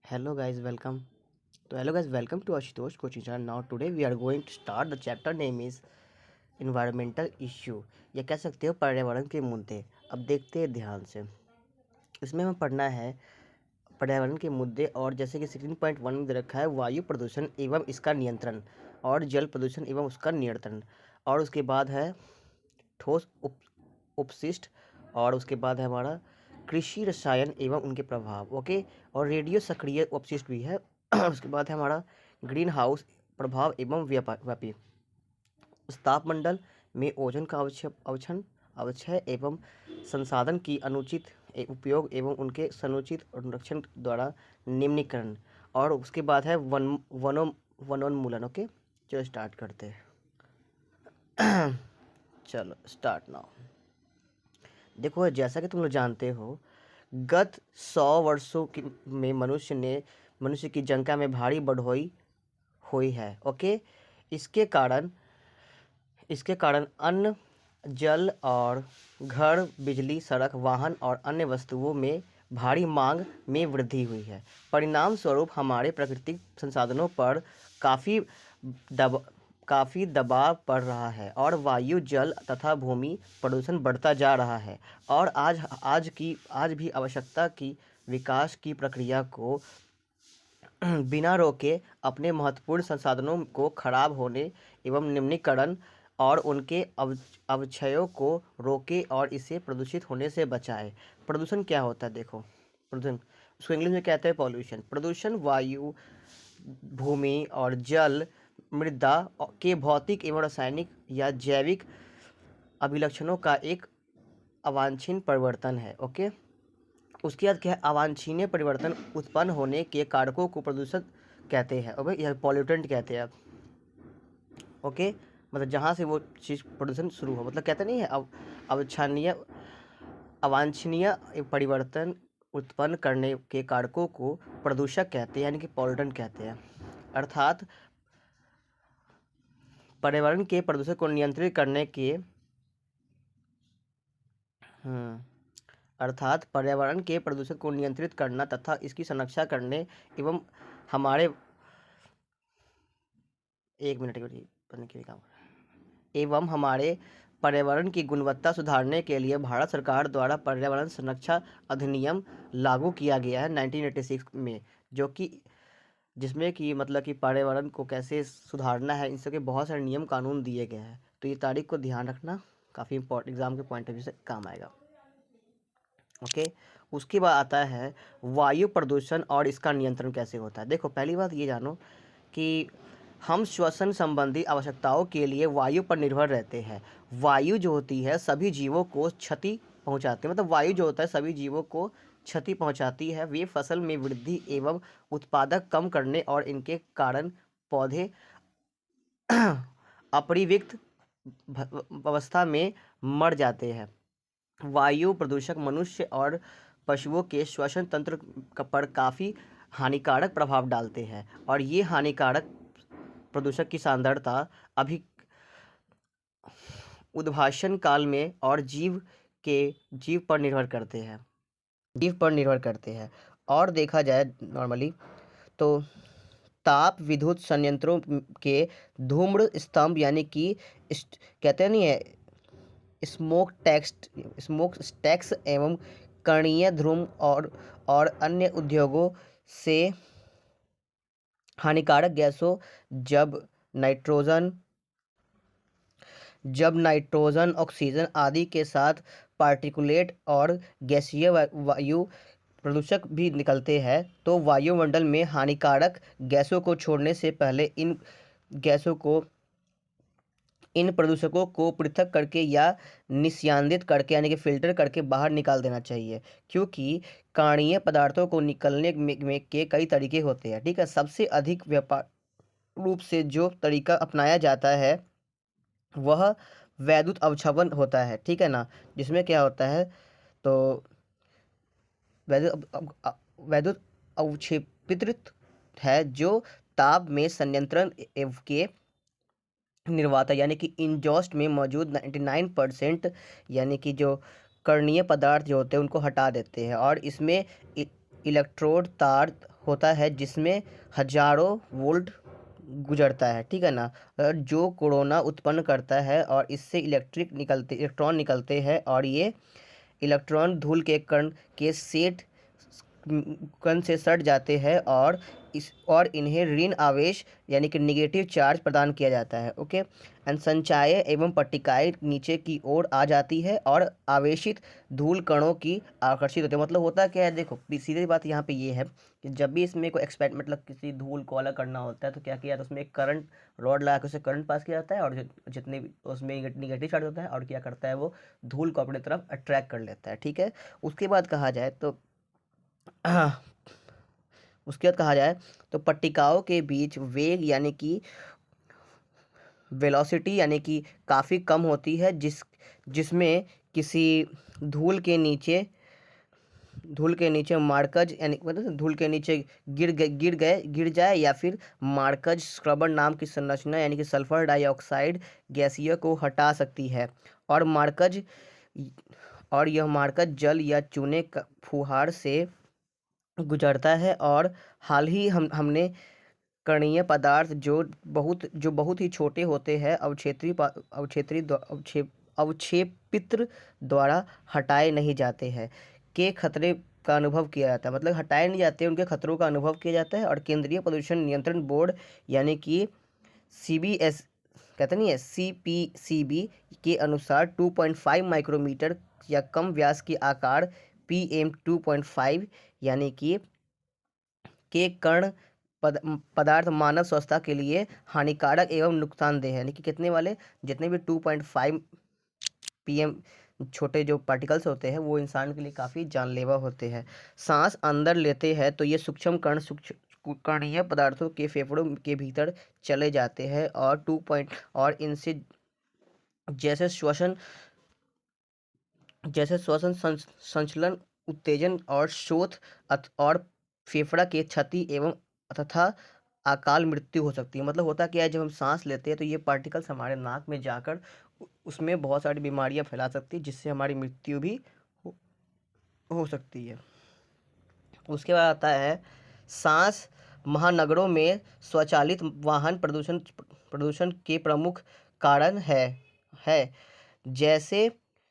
Hello guys, welcome. Welcome to Ashutosh coaching channel. Now today we are going to start the chapter name is environmental issue या कह सकते हो पर्यावरण के मुद्दे। अब देखते हैं ध्यान से। इसमें हमें पढ़ना है पर्यावरण के मुद्दे और जैसे कि 16.1 में दे रखा है वायु प्रदूषण एवं इसका नियंत्रण और जल प्रदूषण एवं उसका नियंत्रण और उसके बाद है ठोस उपशिष्ट और उसके बाद है हमारा कृषि रसायन एवं उनके प्रभाव। ओके, और रेडियो सक्रिय अपशिष्ट भी है। उसके बाद है हमारा ग्रीन हाउस प्रभाव एवं व्यापी तापमंडल में ओजोन का अवक्षय एवं संसाधन की अनुचित उपयोग एवं उनके समुचित संरक्षण द्वारा निम्नीकरण। और उसके बाद है वनोन्मूलन। ओके, चलो स्टार्ट करते हैं। चलो स्टार्ट नाउ। देखो, जैसा कि तुम लोग जानते हो, गत 100 वर्षों में मनुष्य की जनता में भारी बढ़ोतरी हुई है। ओके, इसके कारण अन्न, जल और घर, बिजली, सड़क, वाहन और अन्य वस्तुओं में भारी मांग में वृद्धि हुई है। परिणाम स्वरूप हमारे प्राकृतिक संसाधनों पर काफ़ी दबाव पड़ रहा है और वायु, जल तथा भूमि प्रदूषण बढ़ता जा रहा है। और आज भी आवश्यकता की विकास की प्रक्रिया को बिना रोके अपने महत्वपूर्ण संसाधनों को खराब होने एवं निम्नीकरण और उनके अवक्षयों को रोके और इसे प्रदूषित होने से बचाए। प्रदूषण क्या होता है? देखो, प्रदूषण उसको इंग्लिश में कहते हैं पॉल्यूशन। प्रदूषण वायु, भूमि और जल, मृदा के भौतिक एवं रासायनिक या जैविक अभिलक्षणों का एक अवांछनीय परिवर्तन है। ओके, उसके बाद क्या है? अवांछनीय परिवर्तन उत्पन्न होने के कारकों को प्रदूषण कहते हैं। ओके, यह पॉल्यूटेंट कहते हैं। ओके, मतलब जहाँ से वो चीज़ प्रदूषण शुरू हो, मतलब कहते नहीं है अवांछनीय परिवर्तन उत्पन्न करने के कारकों को प्रदूषक कहते हैं, यानी कि पॉल्यूटेंट कहते हैं। अर्थात पर्यावरण के प्रदूषण को नियंत्रित करने के अर्थात पर्यावरण के प्रदूषण को नियंत्रित करना तथा इसकी संरक्षा करने एवं हमारे एक मिनट पढ़ने के लिए काम एवं हमारे पर्यावरण की गुणवत्ता सुधारने के लिए भारत सरकार द्वारा पर्यावरण संरक्षा अधिनियम लागू किया गया है 1986 में, जो कि जिसमें कि मतलब कि पर्यावरण को कैसे सुधारना है, इन सबके बहुत सारे नियम कानून दिए गए हैं। तो ये तारीख को ध्यान रखना, काफ़ी इंपॉर्टेंट एग्जाम के पॉइंट ऑफ व्यू से काम आएगा। ओके, उसके बाद आता है वायु प्रदूषण और इसका नियंत्रण कैसे होता है। देखो, पहली बात ये जानो कि हम श्वसन संबंधी आवश्यकताओं के लिए वायु पर निर्भर रहते हैं। वायु जो होती है सभी जीवों को क्षति पहुंचाती है, मतलब वायु जो होता है सभी जीवों को क्षति पहुंचाती है। वे फसल में वृद्धि एवं उत्पादक कम करने और इनके कारण पौधे अपरिविक्त अवस्था में मर जाते हैं। वायु प्रदूषक मनुष्य और पशुओं के श्वसन तंत्र पर काफ़ी हानिकारक प्रभाव डालते हैं और ये हानिकारक प्रदूषक की सांद्रता अभी उद्भाषण काल में और जीव पर निर्भर करते हैं। और देखा जाए नॉर्मली तो ताप विद्युत संयंत्रों के धूम्र स्तंभ यानी कि कहते नहीं है स्मोक स्टैक्स एवं कणीय ध्रुव और अन्य उद्योगों से हानिकारक गैसों जब नाइट्रोजन ऑक्सीजन आदि के साथ पार्टिकुलेट और गैसीय वायु प्रदूषक भी निकलते हैं, तो वायुमंडल में हानिकारक गैसों को छोड़ने से पहले इन प्रदूषकों को पृथक करके या निस्यंदित करके यानी कि फिल्टर करके बाहर निकाल देना चाहिए, क्योंकि कणीय पदार्थों को निकलने में के कई तरीके होते हैं। ठीक है, सबसे अधिक व्यापक रूप से जो तरीका अपनाया जाता है वह वैद्युत अवक्षेपण होता है। ठीक है ना, जिसमें क्या होता है तो वैद्युत अवक्षेपित है जो ताप में संयंत्रण के निर्वाता यानी कि इंजॉस्ट में मौजूद 99% यानी कि जो कणीय पदार्थ जो होते हैं उनको हटा देते हैं और इसमें इलेक्ट्रोड तार होता है जिसमें हजारों वोल्ट गुजरता है, ठीक है ना। जो कोरोना उत्पन्न करता है और इससे इलेक्ट्रॉन निकलते हैं और ये इलेक्ट्रॉन धूल के कण से सट जाते हैं और इन्हें ऋण आवेश यानी कि निगेटिव चार्ज प्रदान किया जाता है। ओके, एंड संचायक एवं पट्टिकाएं नीचे की ओर आ जाती है और आवेशित धूल कणों की आकर्षित होते हैं। मतलब होता क्या है, देखो सीधी बात यहाँ पे ये है कि जब भी इसमें कोई एक्सपेरिमेंट मतलब किसी धूल को अलग करना होता है तो क्या किया जाता है, उसमें एक करंट रॉड लगा के उसे करंट पास किया जाता है और जितने भी उसमें निगेटिव चार्ज होता है और क्या करता है वो धूल को अपनी तरफ अट्रैक्ट कर लेता है, ठीक है। उसके बाद कहा जाए तो उसके बाद कहा जाए तो पट्टिकाओं के बीच वेग यानी कि वेलोसिटी यानी कि काफ़ी कम होती है जिसमें किसी धूल के नीचे मार्कज यानी मतलब धूल के नीचे गिर जाए या फिर मार्कज स्क्रबर नाम की संरचना यानी कि सल्फर डाइऑक्साइड गैसीय को हटा सकती है और यह मार्कज जल या चूने का फुहार से गुजरता है। और हाल ही हमने कणीय पदार्थ जो बहुत ही छोटे होते हैं अवक्षेपित्र द्वारा हटाए नहीं जाते हैं के खतरे का अनुभव किया जाता है। मतलब हटाए नहीं जाते, उनके खतरों का अनुभव किया जाता है। और केंद्रीय प्रदूषण नियंत्रण बोर्ड यानी कि CBS कहते नहीं है CPCB के अनुसार 2.5 माइक्रोमीटर या कम व्यास के आकार PM2.5 यानी कि के कण पदार्थ मानव स्वास्थ्य के लिए हानिकारक एवं नुकसानदेह है। यानी कि कितने वाले, जितने भी 2.5 PM छोटे जो पार्टिकल्स होते हैं वो इंसान के लिए काफ़ी जानलेवा होते हैं। सांस अंदर लेते हैं तो ये सूक्ष्म कणीय पदार्थों के फेफड़ों के भीतर चले जाते हैं और इनसे जैसे श्वसन संचलन उत्तेजन और शोथ और फेफड़ा के क्षति एवं तथा अकाल मृत्यु हो सकती है। मतलब होता क्या है, जब हम सांस लेते हैं तो ये पार्टिकल्स हमारे नाक में जाकर उसमें बहुत सारी बीमारियां फैला सकती है जिससे हमारी मृत्यु भी हो सकती है। उसके बाद आता है सांस। महानगरों में स्वचालित वाहन प्रदूषण के प्रमुख कारण है। जैसे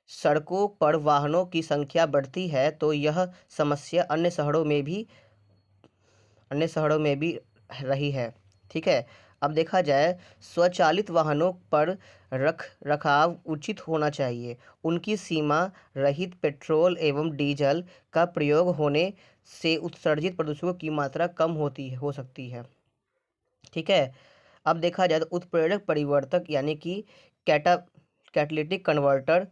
सड़कों पर वाहनों की संख्या बढ़ती है तो यह समस्या अन्य शहरों में भी रही है, ठीक है। अब देखा जाए स्वचालित वाहनों पर रख रखाव उचित होना चाहिए। उनकी सीमा रहित पेट्रोल एवं डीजल का प्रयोग होने से उत्सर्जित प्रदूषकों की मात्रा कम हो सकती है, ठीक है। अब देखा जाए तो उत्प्रेरक परिवर्तक यानी कि कैटालिटिक कन्वर्टर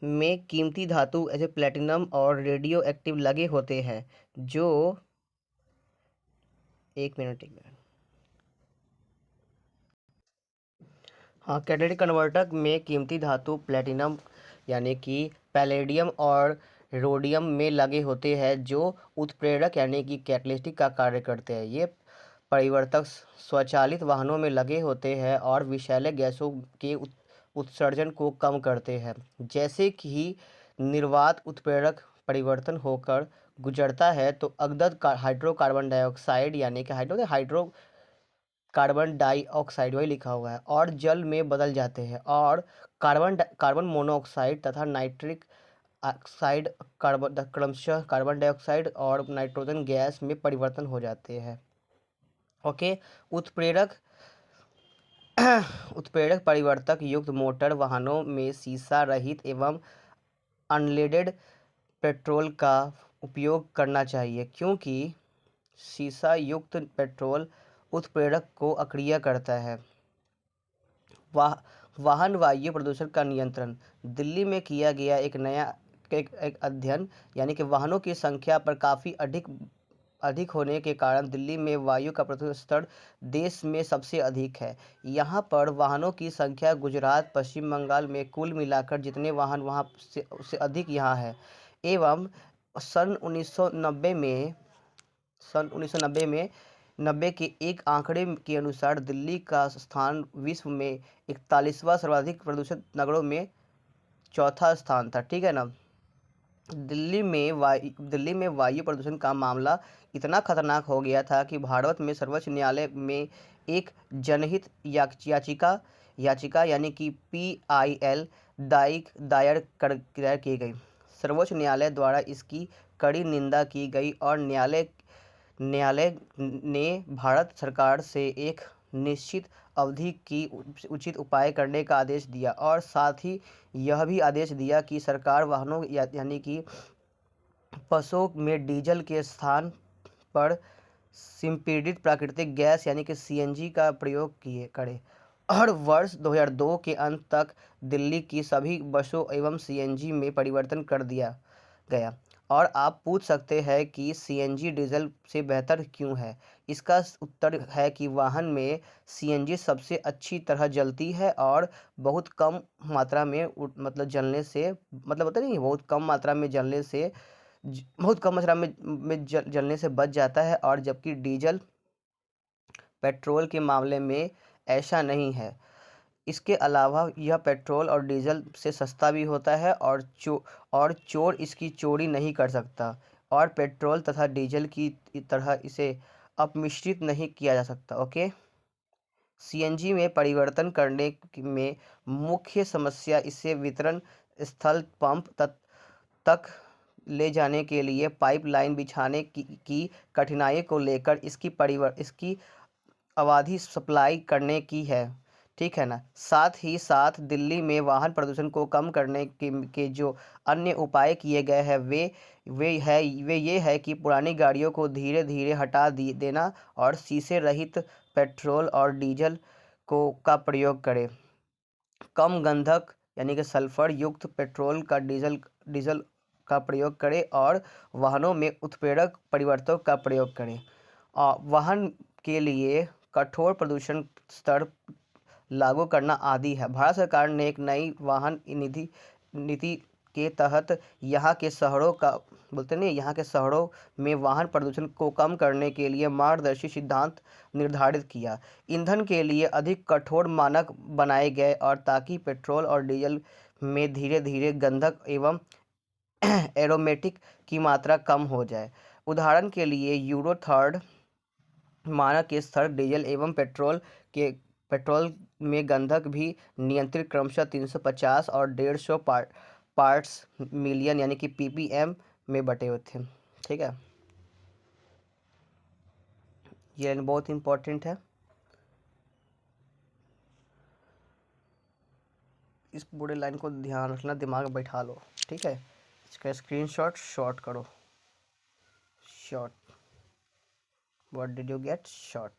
में कीमती धातु ऐसे प्लेटिनम और रेडियो एक्टिव लगे होते हैं जो एक मिनट हाँ, कैटालिटिक कन्वर्टर में कीमती धातु प्लेटिनम यानी कि पैलेडियम और रोडियम में लगे होते हैं जो उत्प्रेरक यानी कि कैटलिस्टिक का कार्य करते हैं। ये परिवर्तक स्वचालित वाहनों में लगे होते हैं और विषैले गैसों के उत्सर्जन को कम करते हैं। जैसे कि ही निर्वात उत्प्रेरक परिवर्तन होकर गुजरता है तो अगदद हाइड्रोकार्बन डाइऑक्साइड यानी कि हाइड्रो कार्बन डाइऑक्साइड वही लिखा हुआ है और जल में बदल जाते हैं और कार्बन मोनोऑक्साइड तथा नाइट्रिक ऑक्साइड क्रमशः कार्बन डाइऑक्साइड और नाइट्रोजन गैस में परिवर्तन हो जाते हैं। ओके, उत्प्रेरक उत्प्रेरक परिवर्तक युक्त मोटर वाहनों में शीशा रहित एवं अनलेडेड पेट्रोल का उपयोग करना चाहिए क्योंकि शीशा युक्त पेट्रोल उत्प्रेरक को अक्रिय करता है। वाहन वायु प्रदूषण का नियंत्रण। दिल्ली में किया गया एक अध्ययन यानी कि वाहनों की संख्या पर काफ़ी अधिक होने के कारण दिल्ली में वायु का प्रदूषण स्तर देश में सबसे अधिक है। यहाँ पर वाहनों की संख्या गुजरात पश्चिम बंगाल में कुल मिलाकर जितने वाहन वहाँ से अधिक यहाँ है। एवं सन 1990 में 90 के एक आंकड़े के अनुसार दिल्ली का स्थान विश्व में 41वां सर्वाधिक प्रदूषित नगरों में चौथा स्थान था, ठीक है ना। दिल्ली में वायु प्रदूषण का मामला इतना खतरनाक हो गया था कि भारत में सर्वोच्च न्यायालय में एक जनहित याचिका याचिका यानी कि PIL दायर की गई। सर्वोच्च न्यायालय द्वारा इसकी कड़ी निंदा की गई और न्यायालय ने भारत सरकार से एक निश्चित अवधि की उचित उपाय करने का आदेश दिया और साथ ही यह भी आदेश दिया कि सरकार वाहनों यानी कि बसों में डीजल के स्थान पर संपीड़ित प्राकृतिक गैस यानी कि CNG का प्रयोग करे और वर्ष 2002 के अंत तक दिल्ली की सभी बसों एवं CNG में परिवर्तन कर दिया गया। और आप पूछ सकते हैं कि CNG डीजल से बेहतर क्यों है। इसका उत्तर है कि वाहन में CNG सबसे अच्छी तरह जलती है और बहुत कम मात्रा में मतलब जलने से मतलब होता नहीं, बहुत कम मात्रा में जलने से बहुत कम मात्रा में जलने से बच जाता है, और जबकि डीजल पेट्रोल के मामले में ऐसा नहीं है। इसके अलावा यह पेट्रोल और डीजल से सस्ता भी होता है और चोर इसकी चोरी नहीं कर सकता, और पेट्रोल तथा डीजल की तरह इसे अपमिश्रित नहीं किया जा सकता। ओके, CNG में परिवर्तन करने में मुख्य समस्या इसे वितरण स्थल पंप तक ले जाने के लिए पाइपलाइन बिछाने की कठिनाई को लेकर इसकी अवधि सप्लाई करने की है। ठीक है ना। साथ ही साथ दिल्ली में वाहन प्रदूषण को कम करने के जो अन्य उपाय किए गए हैं वे ये है कि पुरानी गाड़ियों को धीरे धीरे हटा देना और शीशे रहित पेट्रोल और डीजल का प्रयोग करें। कम गंधक यानी कि सल्फर युक्त पेट्रोल का डीजल का प्रयोग करें और वाहनों में उत्प्रेरक परिवर्तकों का प्रयोग करें। वाहन के लिए कठोर प्रदूषण स्तर लागू करना आदि है। भारत सरकार ने एक नई वाहन नीति के तहत यहाँ के शहरों में वाहन प्रदूषण को कम करने के लिए मार्गदर्शी सिद्धांत निर्धारित किया। ईंधन के लिए अधिक कठोर मानक बनाए गए और ताकि पेट्रोल और डीजल में धीरे धीरे गंधक एवं एरोमेटिक की मात्रा कम हो जाए। उदाहरण के लिए यूरो 3 मानक के स्तर डीजल एवं पेट्रोल में गंधक भी नियंत्रित क्रमशः 350 और 150 पार्ट्स मिलियन यानी कि ppm में बटे हुए थे। ठीक है, ये बहुत इंपॉर्टेंट है। इस पूरे लाइन को ध्यान रखना, दिमाग में बैठा लो। ठीक है, इसका स्क्रीनशॉट शॉर्ट करो। Short, what did you get? Short.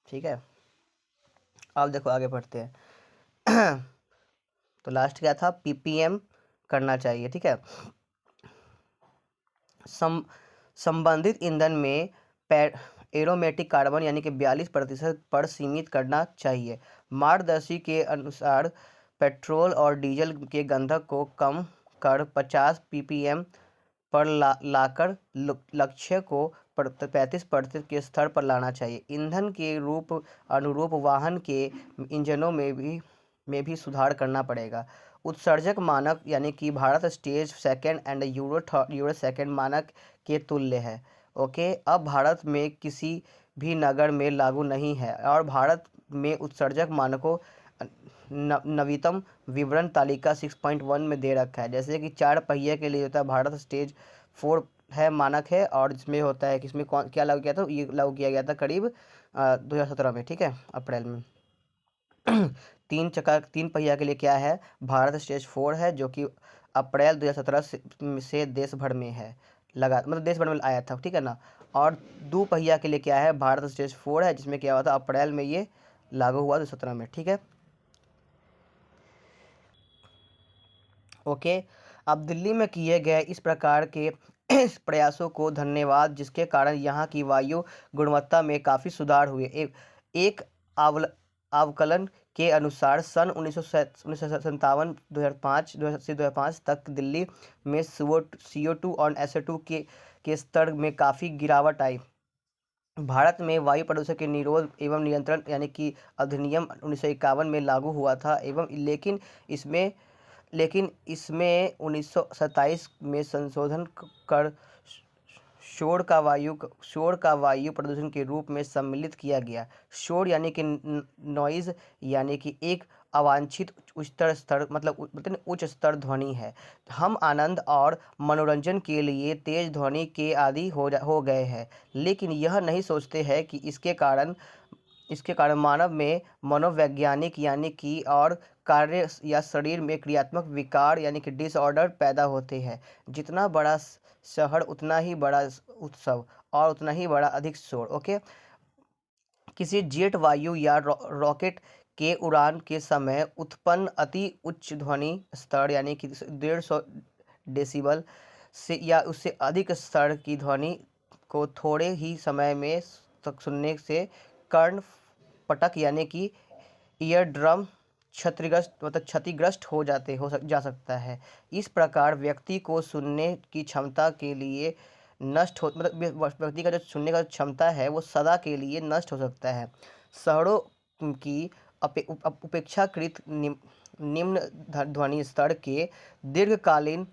ठीक है, अब देखो आगे बढ़ते हैं। तो लास्ट क्या था? ppm करना चाहिए। ठीक है, संबंधित ईंधन में एरोमेटिक कार्बन यानी कि 42% पर सीमित करना चाहिए। मार्गदर्शी के अनुसार पेट्रोल और डीजल के गंधक को कम कर 50 ppm पर लाकर लक्ष्य को 35% के स्तर पर लाना चाहिए। ईंधन के अनुरूप वाहन के इंजनों में भी सुधार करना पड़ेगा। उत्सर्जक मानक यानी कि Bharat stage second and euro second मानक के तुल्य है। ओके, अब भारत में किसी भी नगर में लागू नहीं है और भारत में उत्सर्जक मानकों नवीनतम विवरण तालिका 6.1 में दे रखा है। जैसे कि 4 पहिए के लिए होता है भारत स्टेज 4 है, मानक है, और जिसमें होता है कि इसमें क्या लागू किया था? ये लागू किया गया था करीब 2017 में। ठीक है, अप्रैल में। 3 पहिया के लिए क्या है? भारत स्टेज 4 है, जो कि अप्रैल 2017 से देश भर में है, मतलब देश भर में आया था। ठीक है ना। और 2 पहिया के लिए क्या है? भारत स्टेज 4 है, जिसमें क्या हुआ था? अप्रैल में ये लागू हुआ 2017 में। ठीक है, ओके। अब दिल्ली में किए गए इस प्रकार के प्रयासों को धन्यवाद, जिसके कारण यहाँ की वायु गुणवत्ता में काफ़ी सुधार हुए। एक आकलन के अनुसार सन 1957 2005 तक दिल्ली में CO2 और SO2 के स्तर में काफ़ी गिरावट आई। भारत में वायु प्रदूषण के निरोध एवं नियंत्रण यानी कि अधिनियम 1951 में लागू हुआ था एवं लेकिन इसमें 1927 में संशोधन कर शोर का वायु प्रदूषण के रूप में सम्मिलित किया गया। शोर यानी कि नॉइज यानी कि एक अवांछित उच्चतर स्तर मतलब उच्च स्तर ध्वनि है। हम आनंद और मनोरंजन के लिए तेज ध्वनि के आदी हो गए हैं, लेकिन यह नहीं सोचते हैं कि इसके कारण मानव में मनोवैज्ञानिक यानी कि और कार्य या शरीर में क्रियात्मक विकार यानी कि डिसऑर्डर पैदा होते हैं। जितना बड़ा शहर उतना ही बड़ा उत्सव और उतना ही बड़ा अधिक शोर। ओके, किसी जेट वायु या रॉकेट के उड़ान के समय उत्पन्न अति उच्च ध्वनि स्तर यानी कि 150 डेसिबल से या उससे अधिक स्तर की ध्वनि को थोड़े ही समय में तक सुनने से कर्ण पटक यानी कि ईयर ड्रम क्षतिग्रस्त जा सकता है। इस प्रकार व्यक्ति को सुनने की क्षमता के लिए नष्ट हो मतलब व्यक्ति का जो सुनने का क्षमता है वो सदा के लिए नष्ट हो सकता है। शहरों की उपेक्षाकृत निम्न ध्वनि स्तर के दीर्घकालीन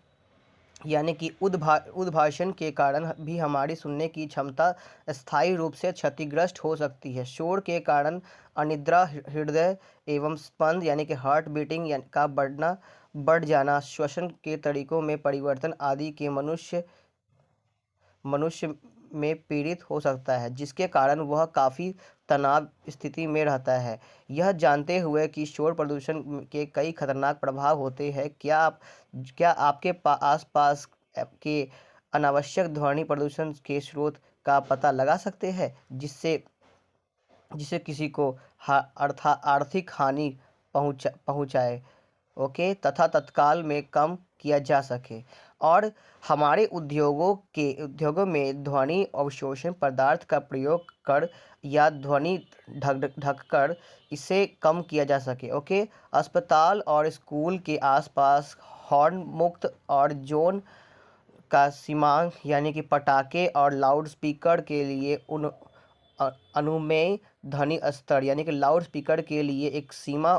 यानी कि उद्भाषण के कारण भी हमारी सुनने की क्षमता स्थायी रूप से क्षतिग्रस्त हो सकती है। शोर के कारण अनिद्रा, हृदय एवं स्पंद यानी कि हार्ट बीटिंग का बढ़ जाना, श्वसन के तरीकों में परिवर्तन आदि के मनुष्य में पीड़ित हो सकता है, जिसके कारण वह काफ़ी तनाव स्थिति में रहता है। यह जानते हुए कि शोर प्रदूषण के कई खतरनाक प्रभाव होते हैं, क्या आपके आसपास के अनावश्यक ध्वनि प्रदूषण के स्रोत का पता लगा सकते हैं जिससे जिससे किसी को आर्थिक हानि पहुंचाए, ओके, तथा तत्काल में कम किया जा सके। और हमारे उद्योगों में ध्वनि अवशोषण पदार्थ का प्रयोग कर या ध्वनि ढककर इसे कम किया जा सके। ओके, अस्पताल और स्कूल के आसपास हॉर्न मुक्त और जोन का सीमांक यानी कि पटाखे और लाउड स्पीकर के लिए अनुमेय ध्वनि स्तर यानी कि लाउड स्पीकर के लिए एक सीमा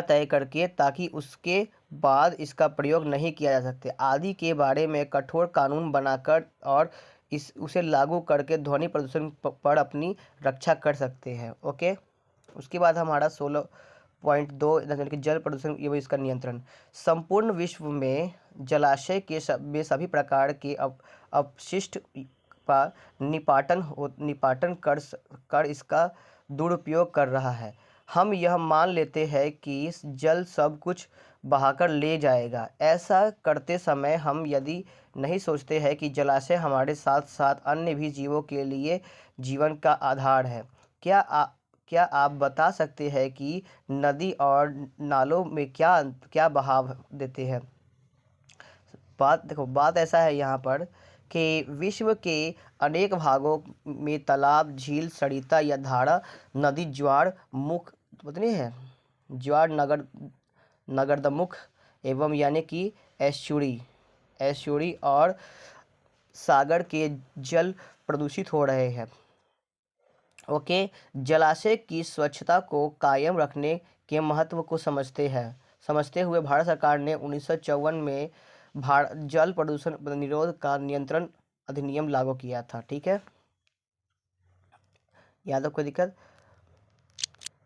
तय करके ताकि उसके बाद इसका प्रयोग नहीं किया जा सकते आदि के बारे में कठोर कानून बनाकर और उसे लागू करके ध्वनि प्रदूषण पर अपनी रक्षा कर सकते हैं। ओके, उसके बाद हमारा 16.2 यानी कि जल प्रदूषण एवं इसका नियंत्रण। संपूर्ण विश्व में जलाशय के सभी प्रकार के अपशिष्ट का निपाटन कर इसका दुरुपयोग कर रहा है। हम यह मान लेते हैं कि जल सब कुछ बहाकर ले जाएगा। ऐसा करते समय हम यदि नहीं सोचते हैं कि जलाशय हमारे साथ साथ अन्य भी जीवों के लिए जीवन का आधार है। क्या आप बता सकते हैं कि नदी और नालों में क्या बहाव देते हैं? बात ऐसा है यहाँ पर कि विश्व के अनेक भागों में तालाब, झील, सरिता या धारा, नदी, ज्वार मुख पत्नी है ज्वार नगरदमुख एवं यानी कि एस्चुरी और सागर के जल प्रदूषित हो रहे हैं। ओके, जलाशय की स्वच्छता को कायम रखने के महत्व को समझते हुए भारत सरकार ने 1954 में जल प्रदूषण निरोध का नियंत्रण अधिनियम लागू किया था। ठीक है, याद कोई दिक्कत?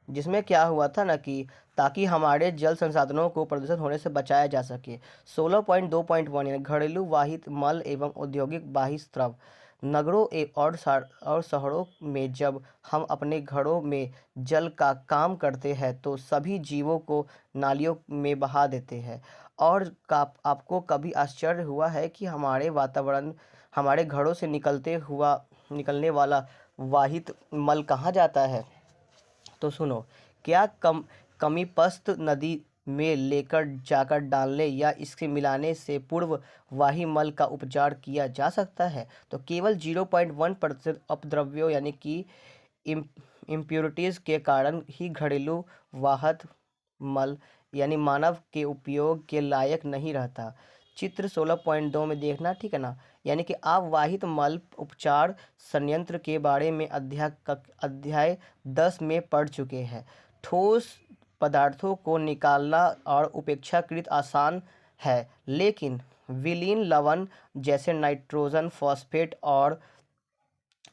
जिसमें क्या हुआ था ना कि ताकि हमारे जल संसाधनों को प्रदूषित होने से बचाया जा सके। 16.2.1 यानी घरेलू वाहित मल एवं औद्योगिक बहिस्राव। नगरों और शहरों में जब हम अपने घरों में जल का काम करते हैं तो सभी जीवों को नालियों में बहा देते हैं। और आपको कभी आश्चर्य हुआ है कि हमारे घरों से निकलने वाला वाहित मल कहाँ जाता है? तो सुनो, क्या कमीपस्त नदी में लेकर जाकर डालने या इसके मिलाने से पूर्व वाही मल का उपचार किया जा सकता है? तो केवल 0.1% अपद्रव्यों यानी कि इम्प्योरिटीज के कारण ही घरेलू वाहत मल यानी मानव के उपयोग के लायक नहीं रहता। चित्र 16.2 में देखना, ठीक है ना। यानी कि आप वाहित मल उपचार संयंत्र के बारे में अध्याय 10 में पढ़ चुके हैं। ठोस पदार्थों को निकालना और उपेक्षाकृत आसान है, लेकिन विलीन लवण जैसे नाइट्रोजन फॉस्फेट और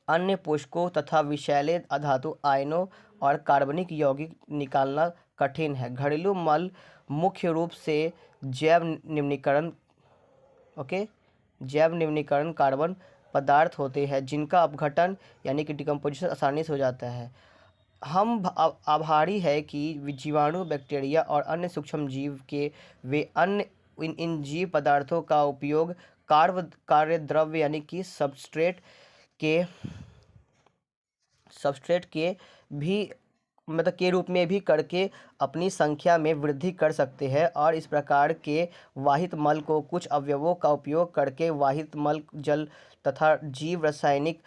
अन्य पोषकों तथा विषैले धातु आयनों और कार्बनिक यौगिक निकालना कठिन है। घरेलू मल मुख्य रूप से जैव निम्नीकरण ओके जैव निम्नीकरण कार्बन पदार्थ होते हैं जिनका अपघटन यानी कि डिकम्पोजिशन आसानी से हो जाता है। हम आभारी है कि जीवाणु, बैक्टीरिया और अन्य सूक्ष्म जीव के वे अन्य इन जीव पदार्थों का उपयोग कार्य द्रव्य यानी कि के सबस्ट्रेट के भी मतलब के रूप में भी करके अपनी संख्या में वृद्धि कर सकते हैं, और इस प्रकार के वाहित मल को कुछ अवयवों का उपयोग करके वाहित मल जल तथा जीव रासायनिक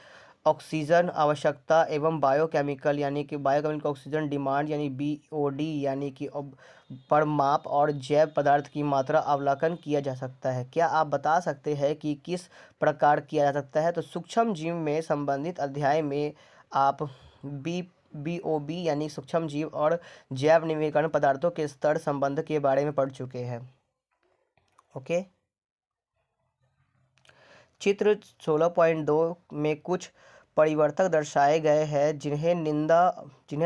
ऑक्सीजन आवश्यकता एवं बायोकेमिकल यानी कि बायोकेमिकल ऑक्सीजन डिमांड यानी BOD यानी कि पर माप और जैव पदार्थ की मात्रा अवलोकन किया जा सकता है। क्या आप बता सकते हैं कि किस प्रकार किया जा सकता है? तो सूक्ष्म जीव में संबंधित अध्याय में आप BOB यानी सूक्ष्म जीव और जैव निम्नीकरण पदार्थों के स्तर संबंध के बारे में पढ़ चुके हैं। ओके, चित्र 16.2 में कुछ परिवर्तक दर्शाए गए हैं जिन्हें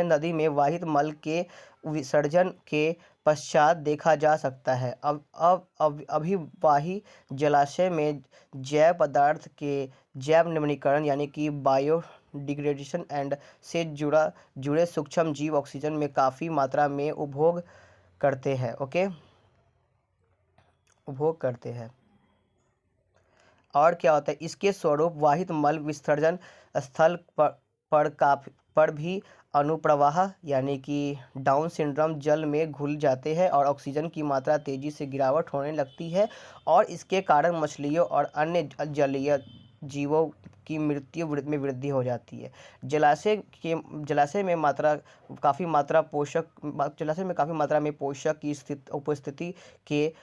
नदी में वाहित मल के विसर्जन के पश्चात देखा जा सकता है। अभिवाही जलाशय में जैव पदार्थ के जैव निम्नीकरण यानी कि बायोडिग्रेडेशन एंड से जुड़े सूक्ष्म जीव ऑक्सीजन में काफ़ी मात्रा में उपभोग करते हैं। उपभोग करते हैं। और क्या होता है, इसके स्वरूप वाहित मल विसर्जन स्थल पर भी अनुप्रवाह यानी कि डाउन सिंड्रोम जल में घुल जाते हैं और ऑक्सीजन की मात्रा तेजी से गिरावट होने लगती है, और इसके कारण मछलियों और अन्य जलीय जीवों की मृत्यु में वृद्धि हो जाती है। जलाशय में काफ़ी मात्रा में पोषक की उपस्थिति के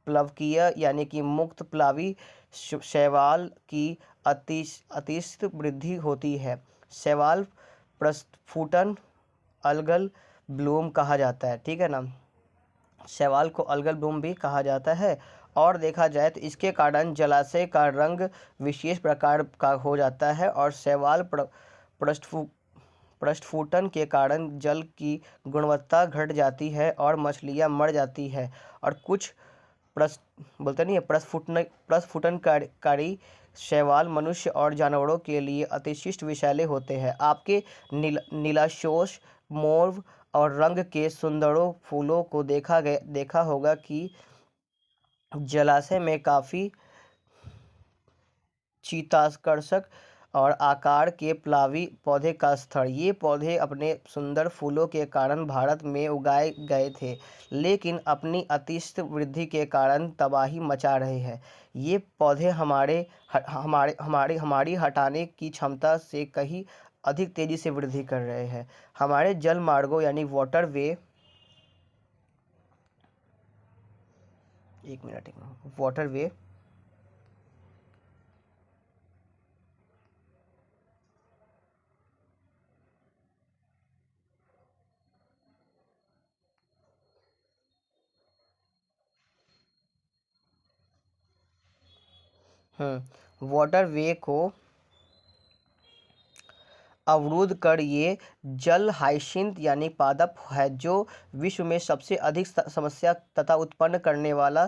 प्लवकीय यानी कि मुक्त प्लावी शैवाल की अतिरिक्त वृद्धि होती है। शैवाल प्रस्फुटन अलगल ब्लूम कहा जाता है, ठीक है ना। शैवाल को अलगल ब्लूम भी कहा जाता है, और देखा जाए तो इसके कारण जलाशय का रंग विशेष प्रकार का हो जाता है, और शैवाल प्रस्फुटन के कारण जल की गुणवत्ता घट जाती है और मछलियां मर जाती है, और कुछ बोलते नहीं है प्रस्फुटनकारी शैवाल मनुष्य और जानवरों के लिए अतिशिष्ट विषैले होते हैं। आपके नीलाशोष मोर्व और रंग के सुंदरों फूलों को देखा होगा कि जलाशय में काफ़ी चित्ताकर्षक और आकार के प्लावी पौधे का स्थल। ये पौधे अपने सुंदर फूलों के कारण भारत में उगाए गए थे, लेकिन अपनी अतिरिक्त वृद्धि के कारण तबाही मचा रहे हैं। ये पौधे हमारी हटाने की क्षमता से कहीं अधिक तेजी से वृद्धि कर रहे हैं। हमारे जल मार्गों यानी वाटरवे वाटरवे को अवरुद्ध कर ये जल हाइसिंथ यानी पादप है, जो विश्व में सबसे अधिक समस्या तथा उत्पन्न करने वाला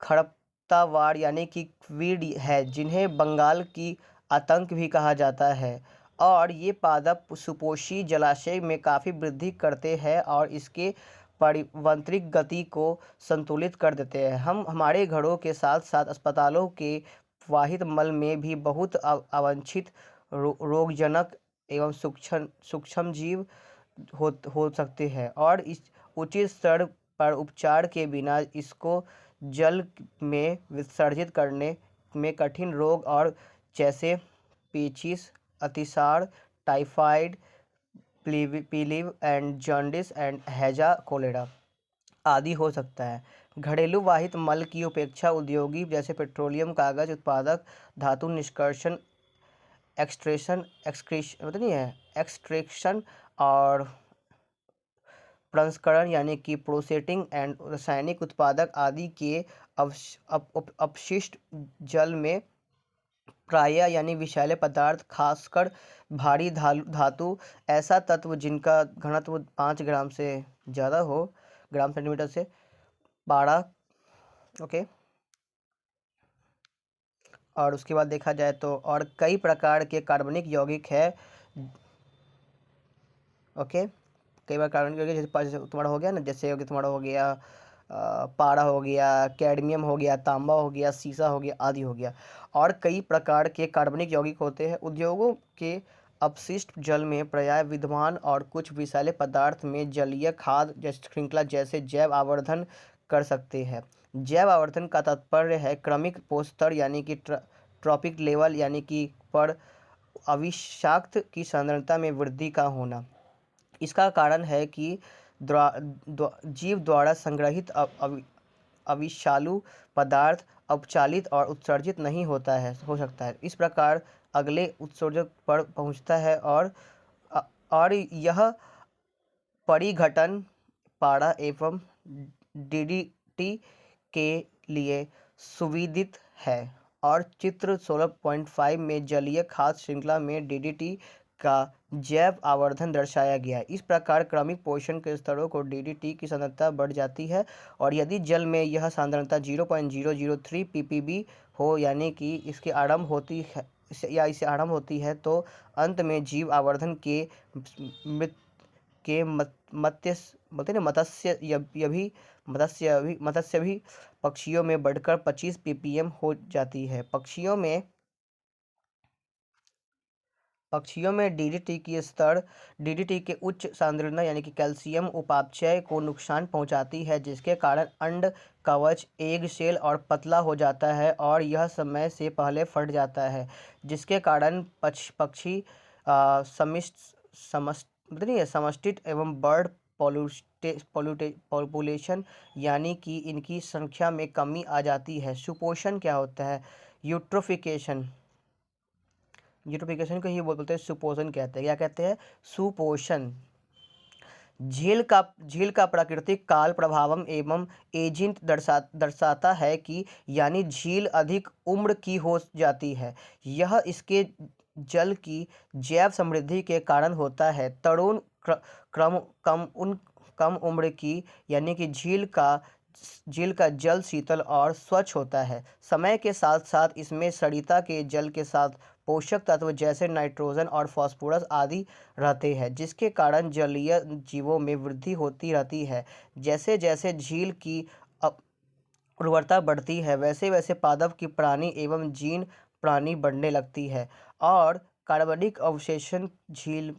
खरपतवार यानी कि कीट है, जिन्हें बंगाल की आतंक भी कहा जाता है। और ये पादप सुपोषी जलाशय में काफ़ी वृद्धि करते हैं और इसके परिवंत्रिक गति को संतुलित कर देते हैं। हमारे घरों के साथ साथ अस्पतालों के वाहित मल में भी बहुत अवांछित रोगजनक एवं सूक्ष्म जीव हो सकते हैं, और इस उचित स्तर पर उपचार के बिना इसको जल में विसर्जित करने में कठिन रोग और जैसे पेचिश, अतिसार, टाइफाइड, पीलिव एंड जॉन्डिस एंड हैजा कोलेरा आदि हो सकता है। घरेलू वाहित मल की उपेक्षा उद्योगी जैसे पेट्रोलियम, कागज उत्पादक, धातु निष्कर्षण, एक्सट्रेक्शन और प्रसंस्करण यानी कि प्रोसेसिंग एंड रासायनिक उत्पादक आदि के अपशिष्ट जल में प्रायः यानी विषैले पदार्थ, खासकर भारी धातु, ऐसा तत्व जिनका घनत्व 5 ग्राम से ज़्यादा हो, ग्राम सेंटीमीटर से 12। ओके। और उसके बाद देखा जाए तो और कई प्रकार के कार्बनिक यौगिक है। ओके, कई बार कार्बनिक यौगिक जैसे तुम्हारा हो गया ना, जैसे तुम्हारा हो गया पारा हो गया, कैडमियम हो गया, तांबा हो गया, सीसा हो गया आदि हो गया। और कई प्रकार के कार्बनिक यौगिक होते हैं। उद्योगों के अपशिष्ट जल में प्रायः विद्यमान और कुछ विषैले पदार्थ में जलीय खाद जैसे श्रृंखला जैसे जैव आवर्धन कर सकते हैं। जैव आवर्धन का तात्पर्य है क्रमिक पोस्तर यानी कि ट्रॉपिक लेवल यानी कि पर अविषाक्त की सांद्रता में वृद्धि का होना। इसका कारण है कि जीव द्वारा संग्रहित अविषालु पदार्थ अपचालित और उत्सर्जित नहीं होता है हो सकता है। इस प्रकार अगले उत्सर्जक पर पहुंचता है और यह परिघटन पारा एवं डीडीटी के लिए सुविदित है। और चित्र 16.5 में जलीय खाद्य श्रृंखला में डीडीटी का जैव आवर्धन दर्शाया गया है। इस प्रकार क्रमिक पोषण के स्तरों को डीडीटी की सांद्रता बढ़ जाती है और यदि जल में यह सांद्रता 0.003 ppb हो यानी कि इसके आरंभ होती है या इसे आरंभ होती है तो अंत में जीव आवर्धन के मत्स्य भी पक्षियों में बढ़कर 25 ppm हो जाती है। पक्षियों में डीडीटी के उच्च सांद्रता यानी कि कैल्शियम उपापचय को नुकसान पहुंचाती है, जिसके कारण अंड कवच एग शेल और पतला हो जाता है और यह समय से पहले फट जाता है, जिसके कारण पक्षी समष्टित एवं बर्ड पॉपुलेशन यानी कि इनकी संख्या में कमी आ जाती है। सुपोषण क्या होता है? यूट्रोफिकेशन को ही बोलते हैं, सुपोषण कहते हैं। क्या कहते हैं? सुपोषण। झील का प्राकृतिक काल प्रभावम एवं एजेंट दर्शाता है कि यानी झील अधिक उम्र की हो जाती है। यह इसके जल की जैव समृद्धि के कारण होता है। तरुण कम उम्र की यानी कि झील का जल शीतल और स्वच्छ होता है। समय के साथ साथ इसमें सरिता के जल के साथ पोषक तत्व जैसे नाइट्रोजन और फास्फोरस आदि रहते हैं, जिसके कारण जलीय जीवों में वृद्धि होती रहती है। जैसे जैसे झील की उर्वरता बढ़ती है वैसे वैसे पादप की प्राणी एवं जीन प्राणी बढ़ने लगती है और कार्बनिक अवशेषण झील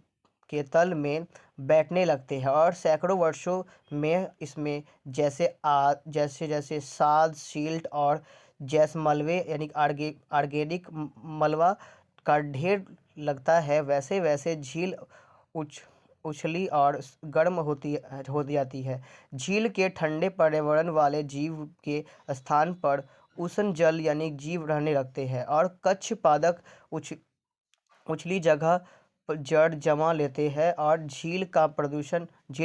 के तल में बैठने लगते हैं और सैकड़ों वर्षों में इसमें जैसे जैसे साद सील्ट और जैसमलवे यानी ऑर्गेनिक मलबा का ढेर लगता है, वैसे वैसे झील उछली और गर्म होती जाती है। झील के ठंडे पर्यावरण वाले जीव के स्थान पर उष्ण जल यानी जीव रहने लगते हैं और कच्छ पादप उछली जगह पर जड़ जमा लेते हैं और झील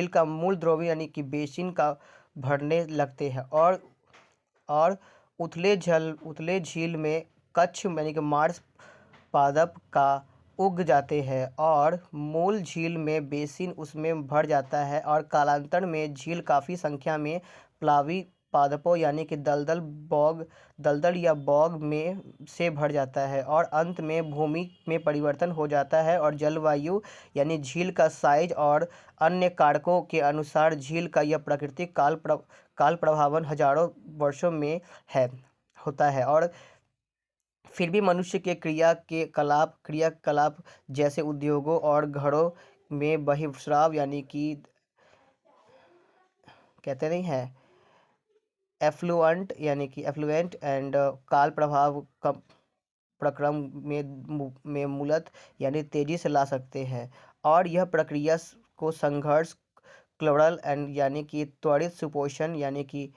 का मूल द्रव्य यानी कि बेसिन का भरने लगते हैं और उथले झील में कच्छ यानी कि मार्श पादप का उग जाते हैं और मूल झील में बेसिन उसमें भर जाता है और कालांतर में झील काफ़ी संख्या में प्लावी पादपों यानी कि दलदल या बॉग में से भर जाता है और अंत में भूमि में परिवर्तन हो जाता है और जलवायु यानी झील का साइज और अन्य कारकों के अनुसार झील का यह प्राकृतिक काल प्रभावन हजारों वर्षों में होता है। और फिर भी मनुष्य के क्रियाकलाप जैसे उद्योगों और घरों में बहिर्स्राव यानी कि कहते नहीं है एफ्लुएंट एंड काल प्रभाव प्रक्रम में मूलत यानी तेजी से ला सकते हैं और यह प्रक्रिया को संघर्ष क्लोरल एंड यानी कि त्वरित सुपोषण यानी कि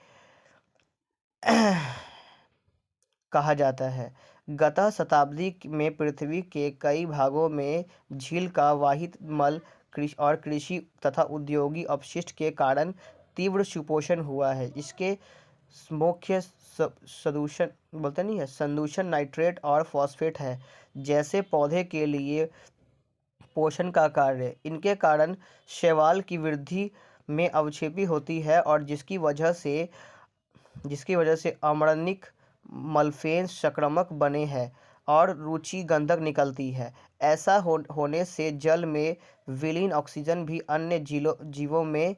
कहा जाता है। गत शताब्दी में पृथ्वी के कई भागों में झील का वाहित मल कृषि और कृषि तथा औद्योगिक अपशिष्ट के कारण तीव्र सुपोषण हुआ है। इसके मुख्य सदूषण बोलते नहीं है संदूषण नाइट्रेट और फॉस्फेट है, जैसे पौधे के लिए पोषण का कार्य। इनके कारण शैवाल की वृद्धि में अवक्षेपी होती है और जिसकी वजह से अम्लनिक मलफेन संक्रामक बने हैं और रुचि गंधक निकलती है। ऐसा होने से जल में विलीन ऑक्सीजन भी अन्य जीवों में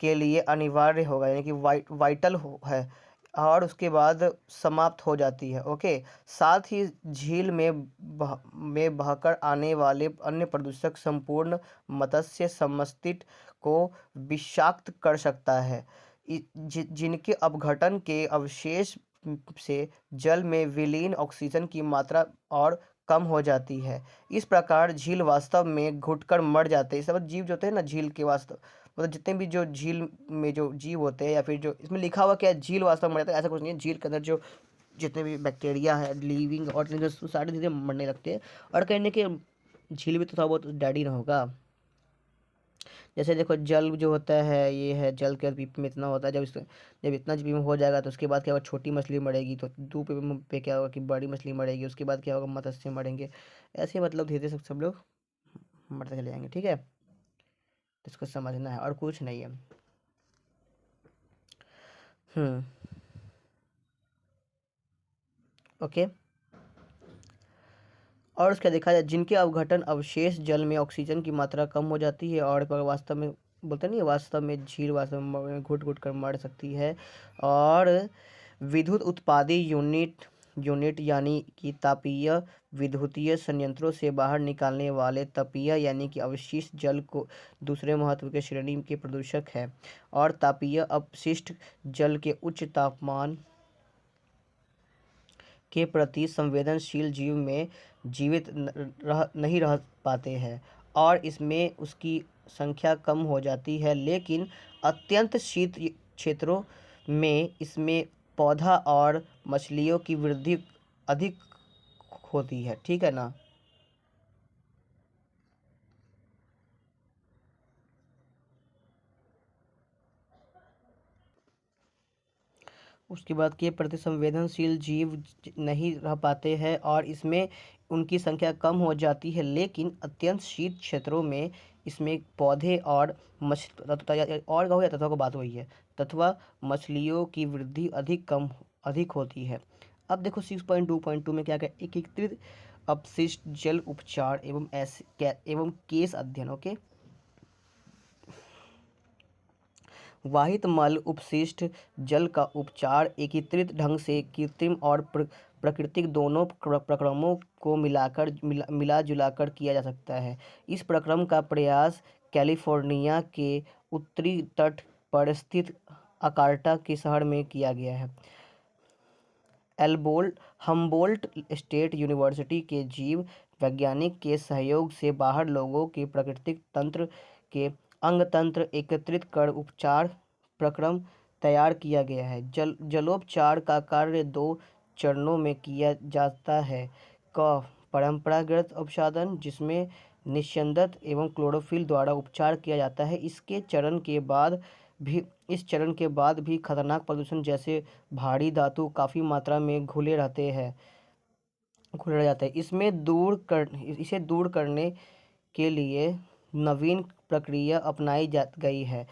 के लिए अनिवार्य होगा, यानी कि वाइटल है, और उसके बाद समाप्त हो जाती है। ओके। साथ ही झील में बहकर आने वाले अन्य प्रदूषक संपूर्ण मत्स्य समस्तित्व को विषाक्त कर सकता है, जिनके अपघटन के अवशेष से जल में विलीन ऑक्सीजन की मात्रा और कम हो जाती है। इस प्रकार झील वास्तव में घुटकर मर जाते हैं। सब जीव जो होते हैं ना झील के वास्तव मतलब जितने भी जो झील में जो जीव होते हैं, या फिर जो इसमें लिखा हुआ क्या है, झील वास्तव में मर जाता है, ऐसा कुछ नहीं है। झील के अंदर जो जितने भी बैक्टीरिया है लिविंग और जो सारी चीज़ें मरने लगते हैं। और कहने के झील भी तो थोड़ा बहुत डैडी ना होगा। जैसे देखो जल जो होता है ये है, जल के पीप में इतना होता है, जब इतना जीबी में हो जाएगा तो उसके बाद क्या होगा, छोटी मछली मरेगी, तो 2 पे क्या होगा कि बड़ी मछली मरेगी, उसके बाद क्या होगा, मत्स्य मरेंगे। ऐसे मतलब धीरे धीरे सब लोग मरते चले जाएंगे। ठीक है, तो इसको समझना है और कुछ नहीं है। हम्म। ओके। और उसका देखा जाए जिनके अवघटन अवशेष जल में ऑक्सीजन की मात्रा कम हो जाती है और वास्तव में बोलते नहीं है, वास्तव में झील वास्तव में घुट घुट कर मर सकती है। और विद्युत उत्पादी यूनिट यानी कि तापीय विद्युतीय संयंत्रों से बाहर निकालने वाले तापीय यानी कि अवशिष्ट जल को दूसरे महत्व के श्रेणी के प्रदूषक है। और तापीय अपशिष्ट जल के उच्च तापमान के प्रति संवेदनशील जीव में जीवित नहीं रह पाते हैं और इसमें उसकी संख्या कम हो जाती है। लेकिन अत्यंत शीत क्षेत्रों में इसमें पौधा और मछलियों की वृद्धि अधिक होती है। ठीक है ना। उसके बाद के प्रति संवेदनशील जीव नहीं रह पाते हैं और इसमें उनकी संख्या कम हो जाती है। लेकिन अत्यंत शीत क्षेत्रों में इसमें पौधे और और कहो या तत्व को बात वही है, तत्वा मछलियों की वृद्धि अधिक होती है। अब देखो 6.2.2 में क्या क्या एकीकृत अपशिष्ट जल उपचार एवं केस अध्ययन। ओके। वाहित मल उपशिष्ट जल का उपचार एकीकृत ढंग से कृत्रिम और प्राकृतिक दोनों प्रक्रमों को मिला जुलाकर किया जा सकता है। इस प्रक्रम का प्रयास कैलिफोर्निया के उत्तरी तट पर स्थित अकार्टा के शहर में किया गया है। हम्बोल्ट स्टेट यूनिवर्सिटी के जीव वैज्ञानिक के सहयोग से बाहर लोगों के प्राकृतिक तंत्र के अंग तंत्र एकत्रित कर उपचार प्रक्रम तैयार किया गया है। जलोपचार का कार्य 2 चरणों में किया जाता है। क परंपरागत अपसाधन, जिसमें निस्यंदत एवं क्लोरोफिल द्वारा उपचार किया जाता है। इस चरण के बाद भी खतरनाक प्रदूषण जैसे भारी धातु काफ़ी मात्रा में घुले रह जाते हैं। इसे दूर करने के लिए नवीन प्रक्रिया अपनाई जा गई है।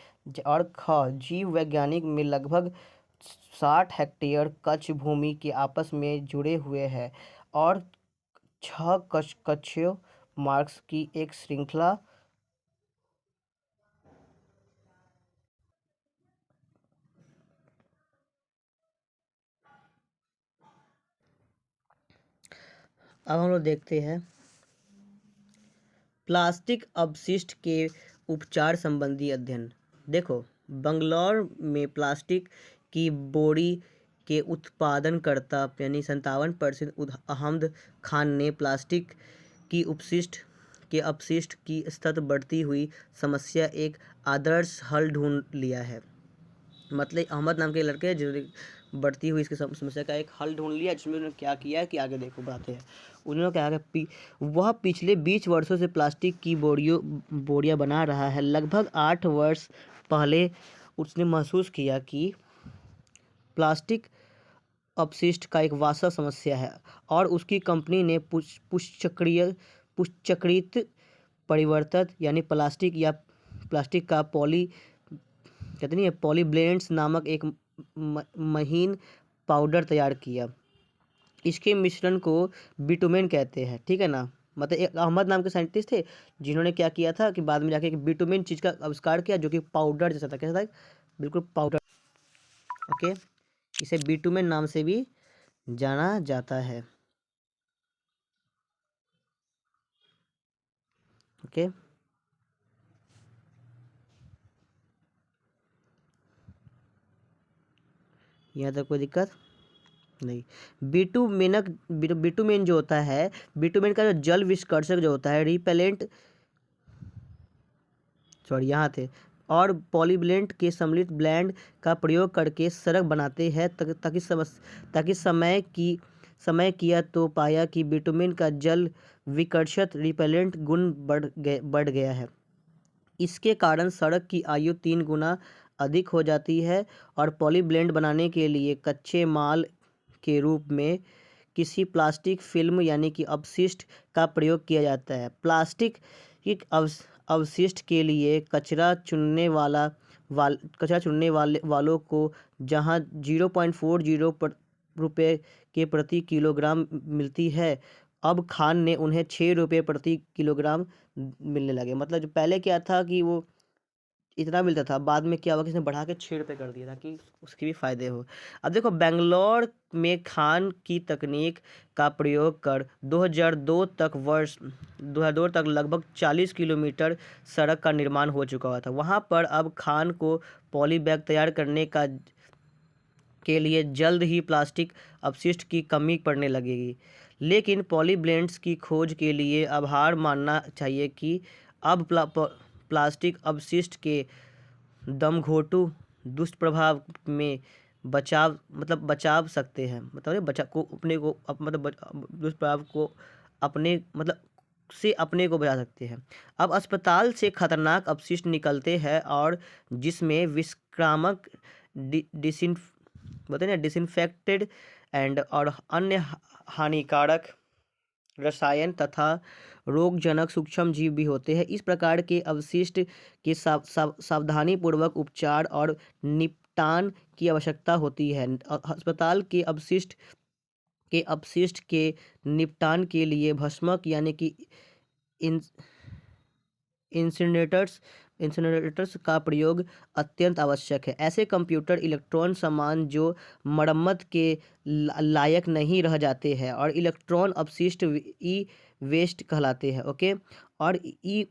और जीव वैज्ञानिक में लगभग 60 हेक्टेयर कच्छ भूमि के आपस में जुड़े हुए हैं और 6 कच्छों मार्क्स की एक श्रृंखला। अब हम लोग देखते हैं प्लास्टिक अपशिष्ट के उपचार संबंधी अध्ययन। देखो बंगलौर में प्लास्टिक की बोरी के उत्पादनकर्ता यानी 57% अहमद खान ने प्लास्टिक की अपशिष्ट की सतत बढ़ती हुई समस्या एक आदर्श हल ढूंढ लिया है। मतलब अहमद नाम के लड़के जो बढ़ती हुई इसकी समस्या का एक हल ढूंढ लिया, जिसमें उन्होंने क्या किया है कि आगे देखो बताते हैं। उन्होंने क्या किया, वह पिछले 20 वर्षों से प्लास्टिक की बोरियां बना रहा है। लगभग 8 वर्ष पहले उसने महसूस किया कि प्लास्टिक अपशिष्ट का एक वास्तव समस्या है और उसकी कंपनी ने पुष्चक्रित परिवर्तित यानी प्लास्टिक का कहते नहीं है पॉलीब्लेंड्स नामक एक महीन पाउडर तैयार किया। इसके मिश्रण को बिटुमेन कहते हैं, ठीक है ना। मतलब एक अहमद नाम के साइंटिस्ट थे, जिन्होंने क्या किया था कि बाद में जाके एक बिटुमेन चीज़ का आविष्कार किया, जो कि पाउडर जैसा था। कैसा था? बिल्कुल पाउडर। ओके, इसे बिटुमेन नाम से भी जाना जाता है। ओके, यहाँ तक कोई दिक्कत नहीं। बिटुमेन जो होता है, बिटुमेन का जो जल विस्कर्षक जो होता है, रिपेलेंट, सॉरी यहाँ थे, और पॉलीब्लेंट के सम्मिलित ब्लेंड का प्रयोग करके सड़क बनाते हैं, ताकि समय किया तो पाया कि बिटुमेन का जल विकर्षक रिपेलेंट गुण बढ़ गया है। इसके कारण सड़क की आयु 3 गुना अधिक हो जाती है और पॉलीब्लेंड बनाने के लिए कच्चे माल के रूप में किसी प्लास्टिक फिल्म यानी कि अपशिष्ट का प्रयोग किया जाता है। प्लास्टिक एक अवशिष्ट के लिए कचरा चुनने वालों को जहां 0.40 रुपये के प्रति किलोग्राम मिलती है, अब खान ने उन्हें 6 रुपये प्रति किलोग्राम मिलने लगे। मतलब जो पहले क्या था कि वो इतना मिलता था, बाद में क्या हुआ कि इसने बढ़ा के 6 रुपये कर दिया ताकि उसके भी फायदे हो। अब देखो, बेंगलोर में खान की तकनीक का प्रयोग कर 2002 तक लगभग 40 किलोमीटर सड़क का निर्माण हो चुका हुआ था। वहाँ पर अब खान को पॉली बैग तैयार करने के लिए जल्द ही प्लास्टिक अपशिष्ट की कमी पड़ने लगेगी। लेकिन पॉलीब्लेंड्स की खोज के लिए आभार मानना चाहिए कि अब प्लास्टिक अपशिष्ट के दमघोंटू दुष्प्रभाव में बचाव सकते हैं। मतलब बचा को अपने को दुष्प्रभाव को अपने को बचा सकते हैं। अब अस्पताल से खतरनाक अपशिष्ट निकलते हैं और जिसमें विषाक्रामक डिसइंफेक्टेड एंड और अन्य हानिकारक रसायन तथा रोगजनक सूक्ष्म जीव भी होते हैं। इस प्रकार के अवशिष्ट के सावधानीपूर्वक उपचार और निपटान की आवश्यकता होती है। अस्पताल के अपशिष्ट के निपटान के लिए भस्मक यानी कि इंसिनरेटर्स का प्रयोग अत्यंत आवश्यक है। ऐसे कंप्यूटर इलेक्ट्रॉन सामान जो मरम्मत के लायक नहीं रह जाते हैं और इलेक्ट्रॉन अपशिष्ट ई वेस्ट कहलाते हैं। ओके, और ई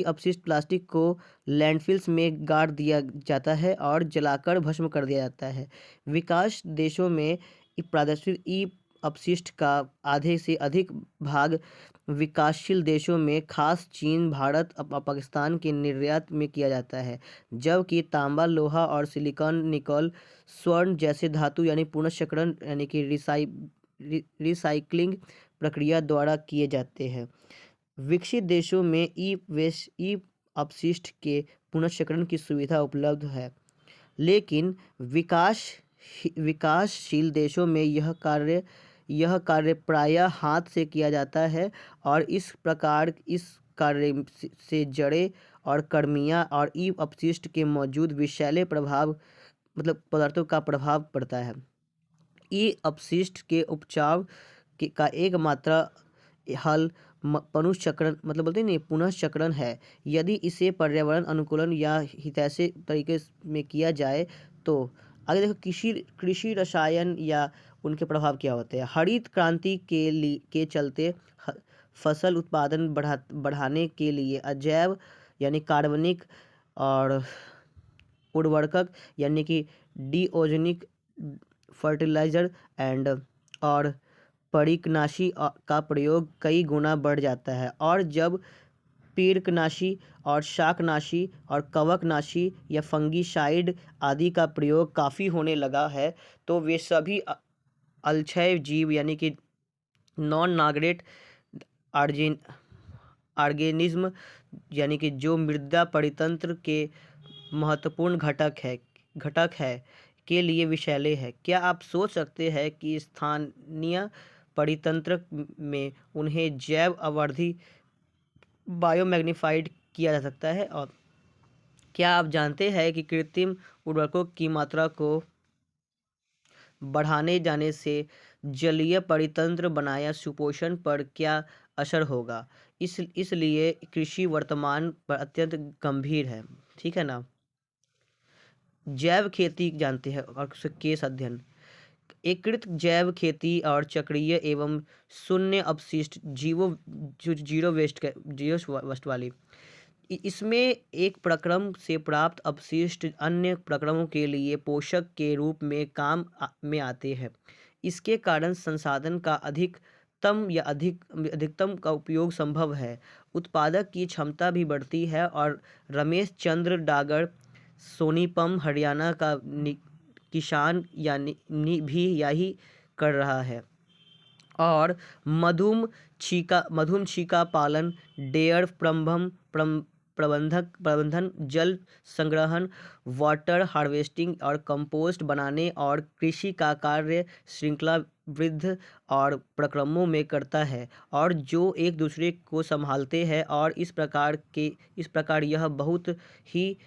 अपशिष्ट प्लास्टिक को लैंडफिल्स में गाड़ दिया जाता है और जलाकर भस्म कर दिया जाता है। विकास देशों में प्रादर्शित ई अपशिष्ट का आधे से अधिक भाग विकासशील देशों में खास चीन, भारत पाकिस्तान के निर्यात में किया जाता है, जबकि तांबा, लोहा और सिलिकॉन, निकल, स्वर्ण जैसे धातु यानी पुनर्चक्रण यानी कि रिसाइक्लिंग प्रक्रिया द्वारा किए जाते हैं। विकसित देशों में ई अपशिष्ट के पुनर्चक्रण की सुविधा उपलब्ध है, लेकिन विकासशील देशों में यह कार्य प्रायः हाथ से किया जाता है और इस कार्य से जड़ें और कर्मियाँ और ई अपशिष्ट के मौजूद विषैले पदार्थों का प्रभाव पड़ता है। ई अपशिष्ट के उपचार का एकमात्र हल पुनश्चक्रण है। यदि इसे पर्यावरण अनुकूलन या हितैषी तरीके में किया जाए तो। आगे देखो, कृषि रसायन या उनके प्रभाव क्या होते हैं। हरित क्रांति के चलते फसल उत्पादन बढ़ाने के लिए अजैव यानी कार्बनिक और उर्वरक यानी कि डीओजेनिक फर्टिलाइजर और परिकनाशी का प्रयोग कई गुना बढ़ जाता है। और जब पीड़कनाशी और शाकनाशी और कवकनाशी या फंगीसाइड आदि का प्रयोग काफ़ी होने लगा है, तो वे सभी अल्छय जीव यानी कि नॉन नागरेट आर्जेन ऑर्गेनिज्म यानी कि जो मृदा परितंत्र के महत्वपूर्ण घटक है के लिए विषैले है। क्या आप सोच सकते हैं कि स्थानीय परितंत्र में उन्हें जैव अवरोधी बायोमैग्नीफाइड किया जा सकता है? और क्या आप जानते हैं कि कृत्रिम उर्वरकों की मात्रा को बढ़ाने जाने से जलीय परितंत्र बनाया सुपोषण पर क्या असर होगा? इसलिए कृषि वर्तमान पर अत्यंत गंभीर है। ठीक है ना। जैव खेती जानते हैं और केस अध्ययन। एकीकृत जैव खेती और चक्रीय एवं शून्य अपशिष्ट जीरो वेस्ट वाली। इसमें एक प्रक्रम से प्राप्त अपशिष्ट अन्य प्रक्रमों के लिए पोषक के रूप में काम में आते हैं। इसके कारण संसाधन का अधिकतम का उपयोग संभव है, उत्पादक की क्षमता भी बढ़ती है। और रमेश चंद्र डागर सोनीपम हरियाणा का किसान भी यही कर रहा है। और मधुमक्षिका पालन, डेयर प्रबंधन, जल संग्रहण, वाटर हार्वेस्टिंग और कंपोस्ट बनाने और कृषि का कार्य श्रृंखलाबद्ध और प्रक्रमों में करता है, और जो एक दूसरे को संभालते हैं। और इस प्रकार यह बहुत ही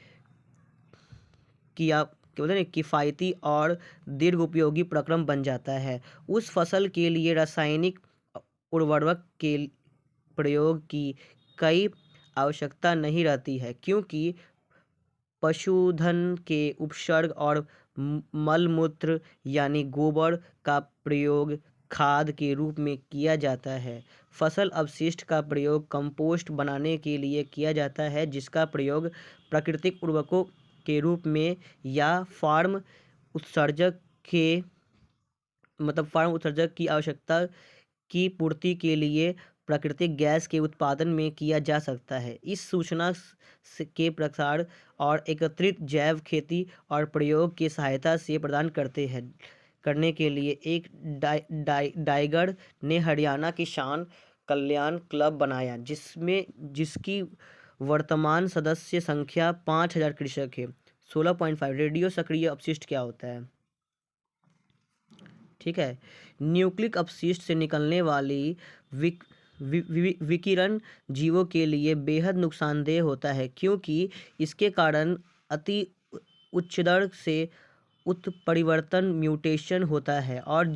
किफ़ायती और दीर्घ उपयोगी प्रक्रम बन जाता है। उस फसल के लिए रासायनिक उर्वरक के प्रयोग की कई आवश्यकता नहीं रहती है, क्योंकि पशुधन के उपसर्ग और मलमूत्र यानी गोबर का प्रयोग खाद के रूप में किया जाता है। फसल अपशिष्ट का प्रयोग कंपोस्ट बनाने के लिए किया जाता है, जिसका प्रयोग प्राकृतिक उर्वरकों के रूप में या फार्म उत्सर्जक की आवश्यकता की पूर्ति के लिए प्राकृतिक गैस के उत्पादन में किया जा सकता है। इस सूचना के प्रसार और एकत्रित जैव खेती और प्रयोग की सहायता से प्रदान करने के लिए एक डाइगर ने हरियाणा किसान कल्याण क्लब बनाया, जिसकी वर्तमान सदस्य संख्या 5000 कृषक है। 16.5 रेडियो सक्रिय अपशिष्ट क्या होता है? ठीक है। न्यूक्लिक अपशिष्ट से निकलने वाली विकिरण जीवों के लिए बेहद नुकसानदेह होता है, क्योंकि इसके कारण अति उच्च दर से उत्परिवर्तन म्यूटेशन होता है। और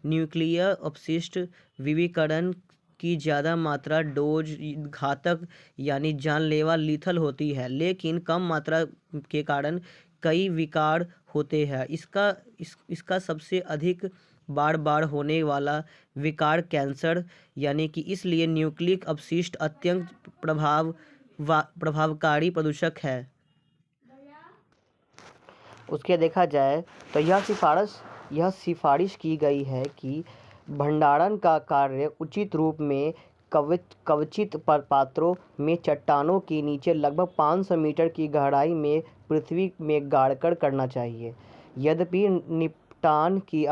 न्यूक्लियर अपशिष्ट विकिरण की ज़्यादा मात्रा डोज घातक यानी जानलेवा लीथल होती है, लेकिन कम मात्रा के कारण कई विकार होते हैं। इसका सबसे अधिक बार होने वाला विकार कैंसर यानी कि इसलिए न्यूक्लिक अपशिष्ट अत्यंत प्रभावकारी प्रदूषक है। उसके देखा जाए तो यह सिफारिश की गई है कि भंडारण का कार्य उचित रूप में कवचित पात्रों में चट्टानों के नीचे लगभग 500 मीटर की गहराई में पृथ्वी में गाड़कर करना चाहिए। यद्यपि निपटान की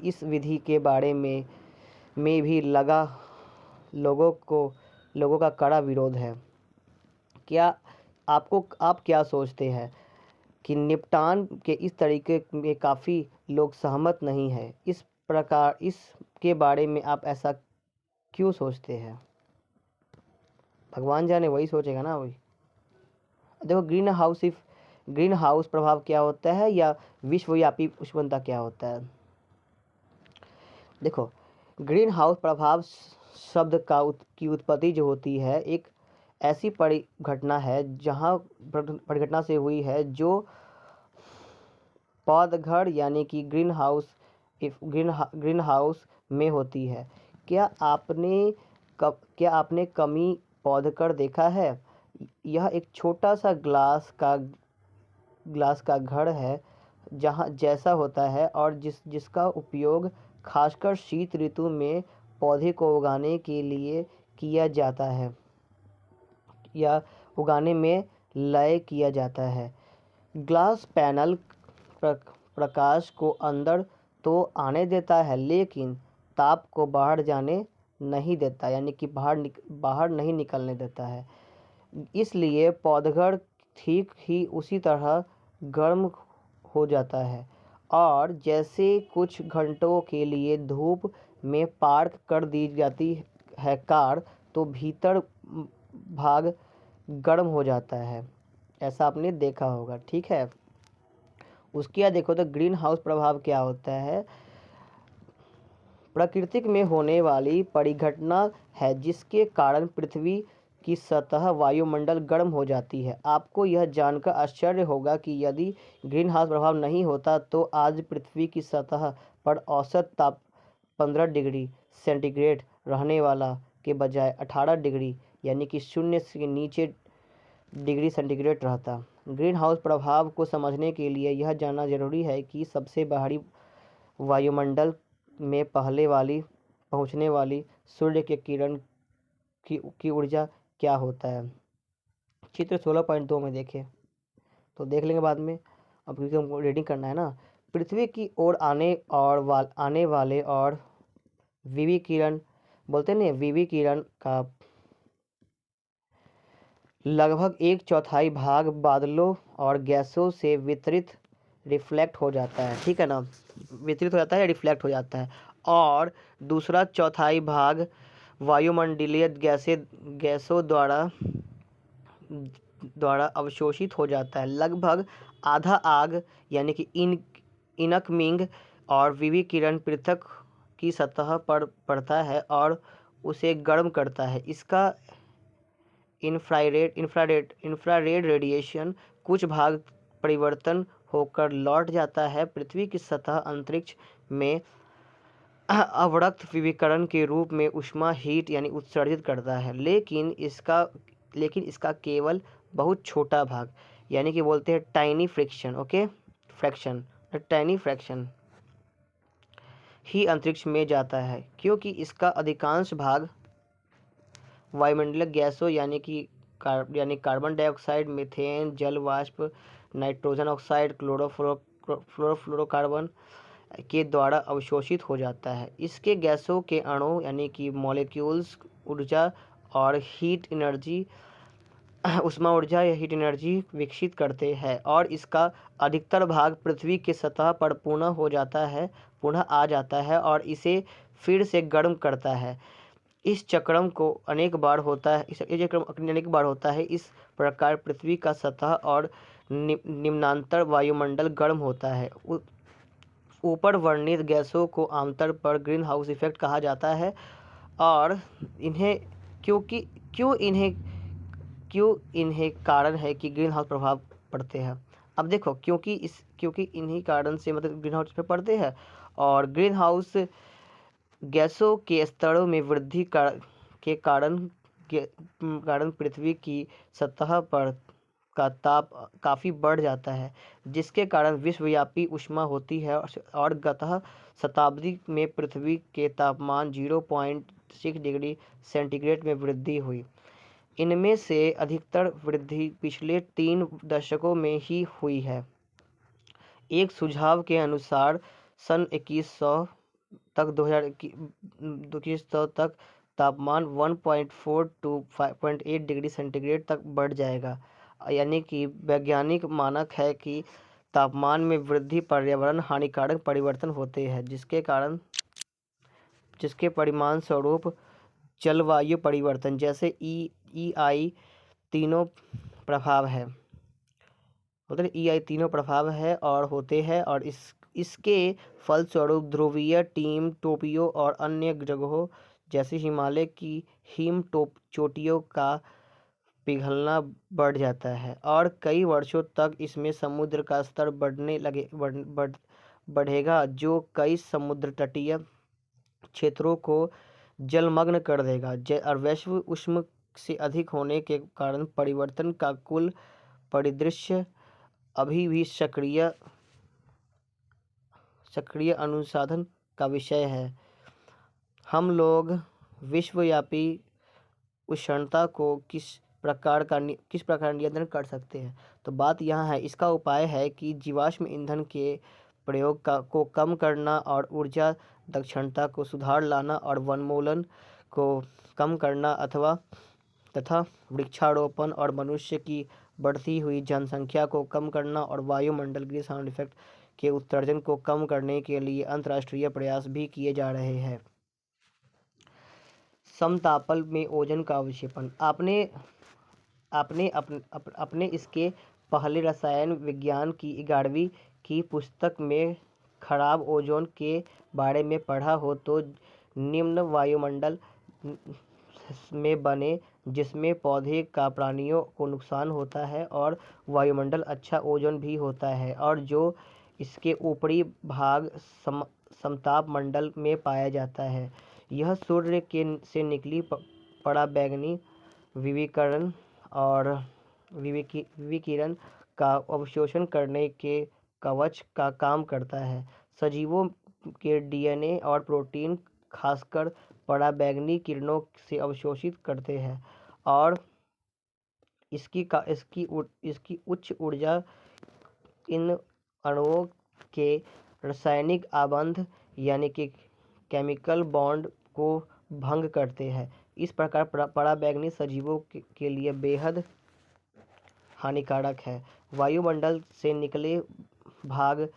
इस विधि के बारे में भी लोगों का कड़ा विरोध है। आप क्या सोचते हैं कि निपटान के इस तरीके में काफ़ी लोग सहमत नहीं हैं? इसके बारे में आप ऐसा क्यों सोचते हैं? भगवान जाने, वही सोचेगा ना। वही देखो, ग्रीन हाउस प्रभाव क्या होता है या विश्वव्यापी उष्णता क्या होता है? देखो, ग्रीन हाउस प्रभाव शब्द की उत्पत्ति जो होती है एक ऐसी परिघटना से हुई है जो पौधघर यानी कि ग्रीन हाउस में होती है। क्या आपने कमी पौधघर देखा है? यह एक छोटा सा ग्लास का घर है जैसा होता है, और जिसका उपयोग खासकर शीत ऋतु में पौधे को उगाने के लिए किया जाता है। या उगाने में लय किया जाता है। ग्लास पैनल प्रकाश को अंदर तो आने देता है लेकिन ताप को बाहर जाने नहीं देता, यानी कि बाहर नहीं निकलने देता है। इसलिए पौधगढ़ ठीक ही उसी तरह गर्म हो जाता है और जैसे कुछ घंटों के लिए धूप में पार्क कर दी जाती है कार, तो भीतर भाग गर्म हो जाता है। ऐसा आपने देखा होगा, ठीक है। उसके बाद देखो तो ग्रीन हाउस प्रभाव क्या होता है। प्रकृति में होने वाली परिघटना है जिसके कारण पृथ्वी की सतह वायुमंडल गर्म हो जाती है। आपको यह जानकर आश्चर्य होगा कि यदि ग्रीन हाउस प्रभाव नहीं होता तो आज पृथ्वी की सतह पर औसत ताप 15 डिग्री सेंटीग्रेड रहने वाला के बजाय 18 डिग्री यानी कि शून्य से नीचे डिग्री सेंटीग्रेड रहता। ग्रीन हाउस प्रभाव को समझने के लिए यह जानना जरूरी है कि सबसे बाहरी वायुमंडल में पहुंचने वाली सूर्य के किरण की ऊर्जा क्या होता है। चित्र 16.2 में देखें तो देख लेंगे बाद में, अब क्योंकि हमको रीडिंग करना है ना। पृथ्वी की ओर आने वाले और विवी किरण बोलते हैं, विवी किरण का लगभग 1/4 भाग बादलों और गैसों से वितरित रिफ्लेक्ट हो जाता है, ठीक है ना। वितरित हो जाता है, रिफ्लेक्ट हो जाता है, और दूसरा चौथाई भाग वायुमंडलीय गैसों द्वारा अवशोषित हो जाता है। लगभग आधा आग यानी कि इनकमिंग और विवी किरण पृथ्वी की सतह पर पड़ता है और उसे गर्म करता है। इसका इंफ्रारेड रेडिएशन कुछ भाग परिवर्तन होकर लौट जाता है। पृथ्वी की सतह अंतरिक्ष में अवरक्त विकिरण के रूप में ऊष्मा हीट यानी उत्सर्जित करता है, लेकिन इसका केवल बहुत छोटा भाग यानी कि बोलते हैं tiny fraction, okay, tiny fraction ही अंतरिक्ष में जाता है, क्योंकि इसका अधिकांश भाग वायुमंडलीय गैसों यानी कार्बन डाइऑक्साइड, मीथेन, जल वाष्प, नाइट्रोजन ऑक्साइड, क्लोरोफ्लोरोकार्बन के द्वारा अवशोषित हो जाता है। इसके गैसों के अणु यानी कि मॉलिक्यूल्स ऊर्जा और उष्मा ऊर्जा या हीट एनर्जी विकसित करते हैं और इसका अधिकतर भाग पृथ्वी की सतह पर पुनः आ जाता है और इसे फिर से गर्म करता है। इस चक्रम अनेक बार होता है। इस प्रकार पृथ्वी का सतह और निम्नांतर वायुमंडल गर्म होता है। ऊपर वर्णित गैसों को आमतौर पर ग्रीन हाउस इफेक्ट कहा जाता है और क्यों इन्हें कारण है कि ग्रीन हाउस प्रभाव पड़ते हैं। अब देखो, क्योंकि इन्हीं कारण से मतलब ग्रीन हाउस पे पड़ते हैं और ग्रीन हाउस गैसों के स्तरों में वृद्धि के कारण पृथ्वी की सतह पर का ताप काफ़ी बढ़ जाता है, जिसके कारण विश्वव्यापी ऊष्मा होती है और गत शताब्दी में पृथ्वी के तापमान 0.6 डिग्री सेंटीग्रेड में वृद्धि हुई। इनमें से अधिकतर वृद्धि पिछले 3 दशकों में ही हुई है। एक सुझाव के अनुसार सन 2100 तक तापमान 1.4 टू 5.8 डिग्री सेंटीग्रेड तक बढ़ जाएगा। यानी कि वैज्ञानिक मानक है कि तापमान में वृद्धि पर्यावरण हानिकारक परिवर्तन होते हैं, जिसके परिणाम स्वरूप जलवायु परिवर्तन जैसे EI तीनों प्रभाव है और होते हैं और इसके फलस्वरूप ध्रुवीय टोपियों और अन्य जगहों जैसे हिमालय की चोटियों का पिघलना बढ़ जाता है और कई वर्षों तक इसमें समुद्र का स्तर बढ़ेगा, जो कई समुद्र तटीय क्षेत्रों को जलमग्न कर देगा और वैश्विक ऊष्मा से अधिक होने के कारण परिवर्तन का कुल परिदृश्य अभी भी सक्रिय अनुसंधान का विषय है। हम लोग विश्वव्यापी उष्णता को किस किस प्रकार नियंत्रण कर सकते हैं। तो बात यहाँ है, इसका उपाय है कि जीवाश्म ईंधन के प्रयोग को कम करना और ऊर्जा दक्षता को सुधार लाना और वनोन्मूलन को कम करना तथा वृक्षारोपण और मनुष्य की बढ़ती हुई जनसंख्या को कम करना और वायुमंडल ग्रीन हाउस इफेक्ट के उत्सर्जन को कम करने के लिए अंतर्राष्ट्रीय प्रयास भी किए जा रहे हैं। समतापल में ओजोन का अवक्षेपण। आपने आपने अपने इसके पहले रसायन विज्ञान की 11वीं की पुस्तक में खराब ओजोन के बारे में पढ़ा हो तो निम्न वायुमंडल में बने जिसमें पौधे का प्राणियों को नुकसान होता है और वायुमंडल अच्छा ओजोन भी होता है और जो इसके ऊपरी भाग समताप मंडल में पाया जाता है। यह सूर्य के से निकली पराबैंगनी विकिरण और विकिरण का अवशोषण करने के कवच का काम करता है। सजीवों के डीएनए और प्रोटीन खासकर पराबैंगनी किरणों से अवशोषित करते हैं और इसकी उच्च ऊर्जा इन अणुओं के रासायनिक आबंध यानी कि केमिकल बॉन्ड को भंग करते हैं। इस प्रकार पराबैंगनी सजीवों के लिए बेहद हानिकारक है। वायुमंडल से निकले भाग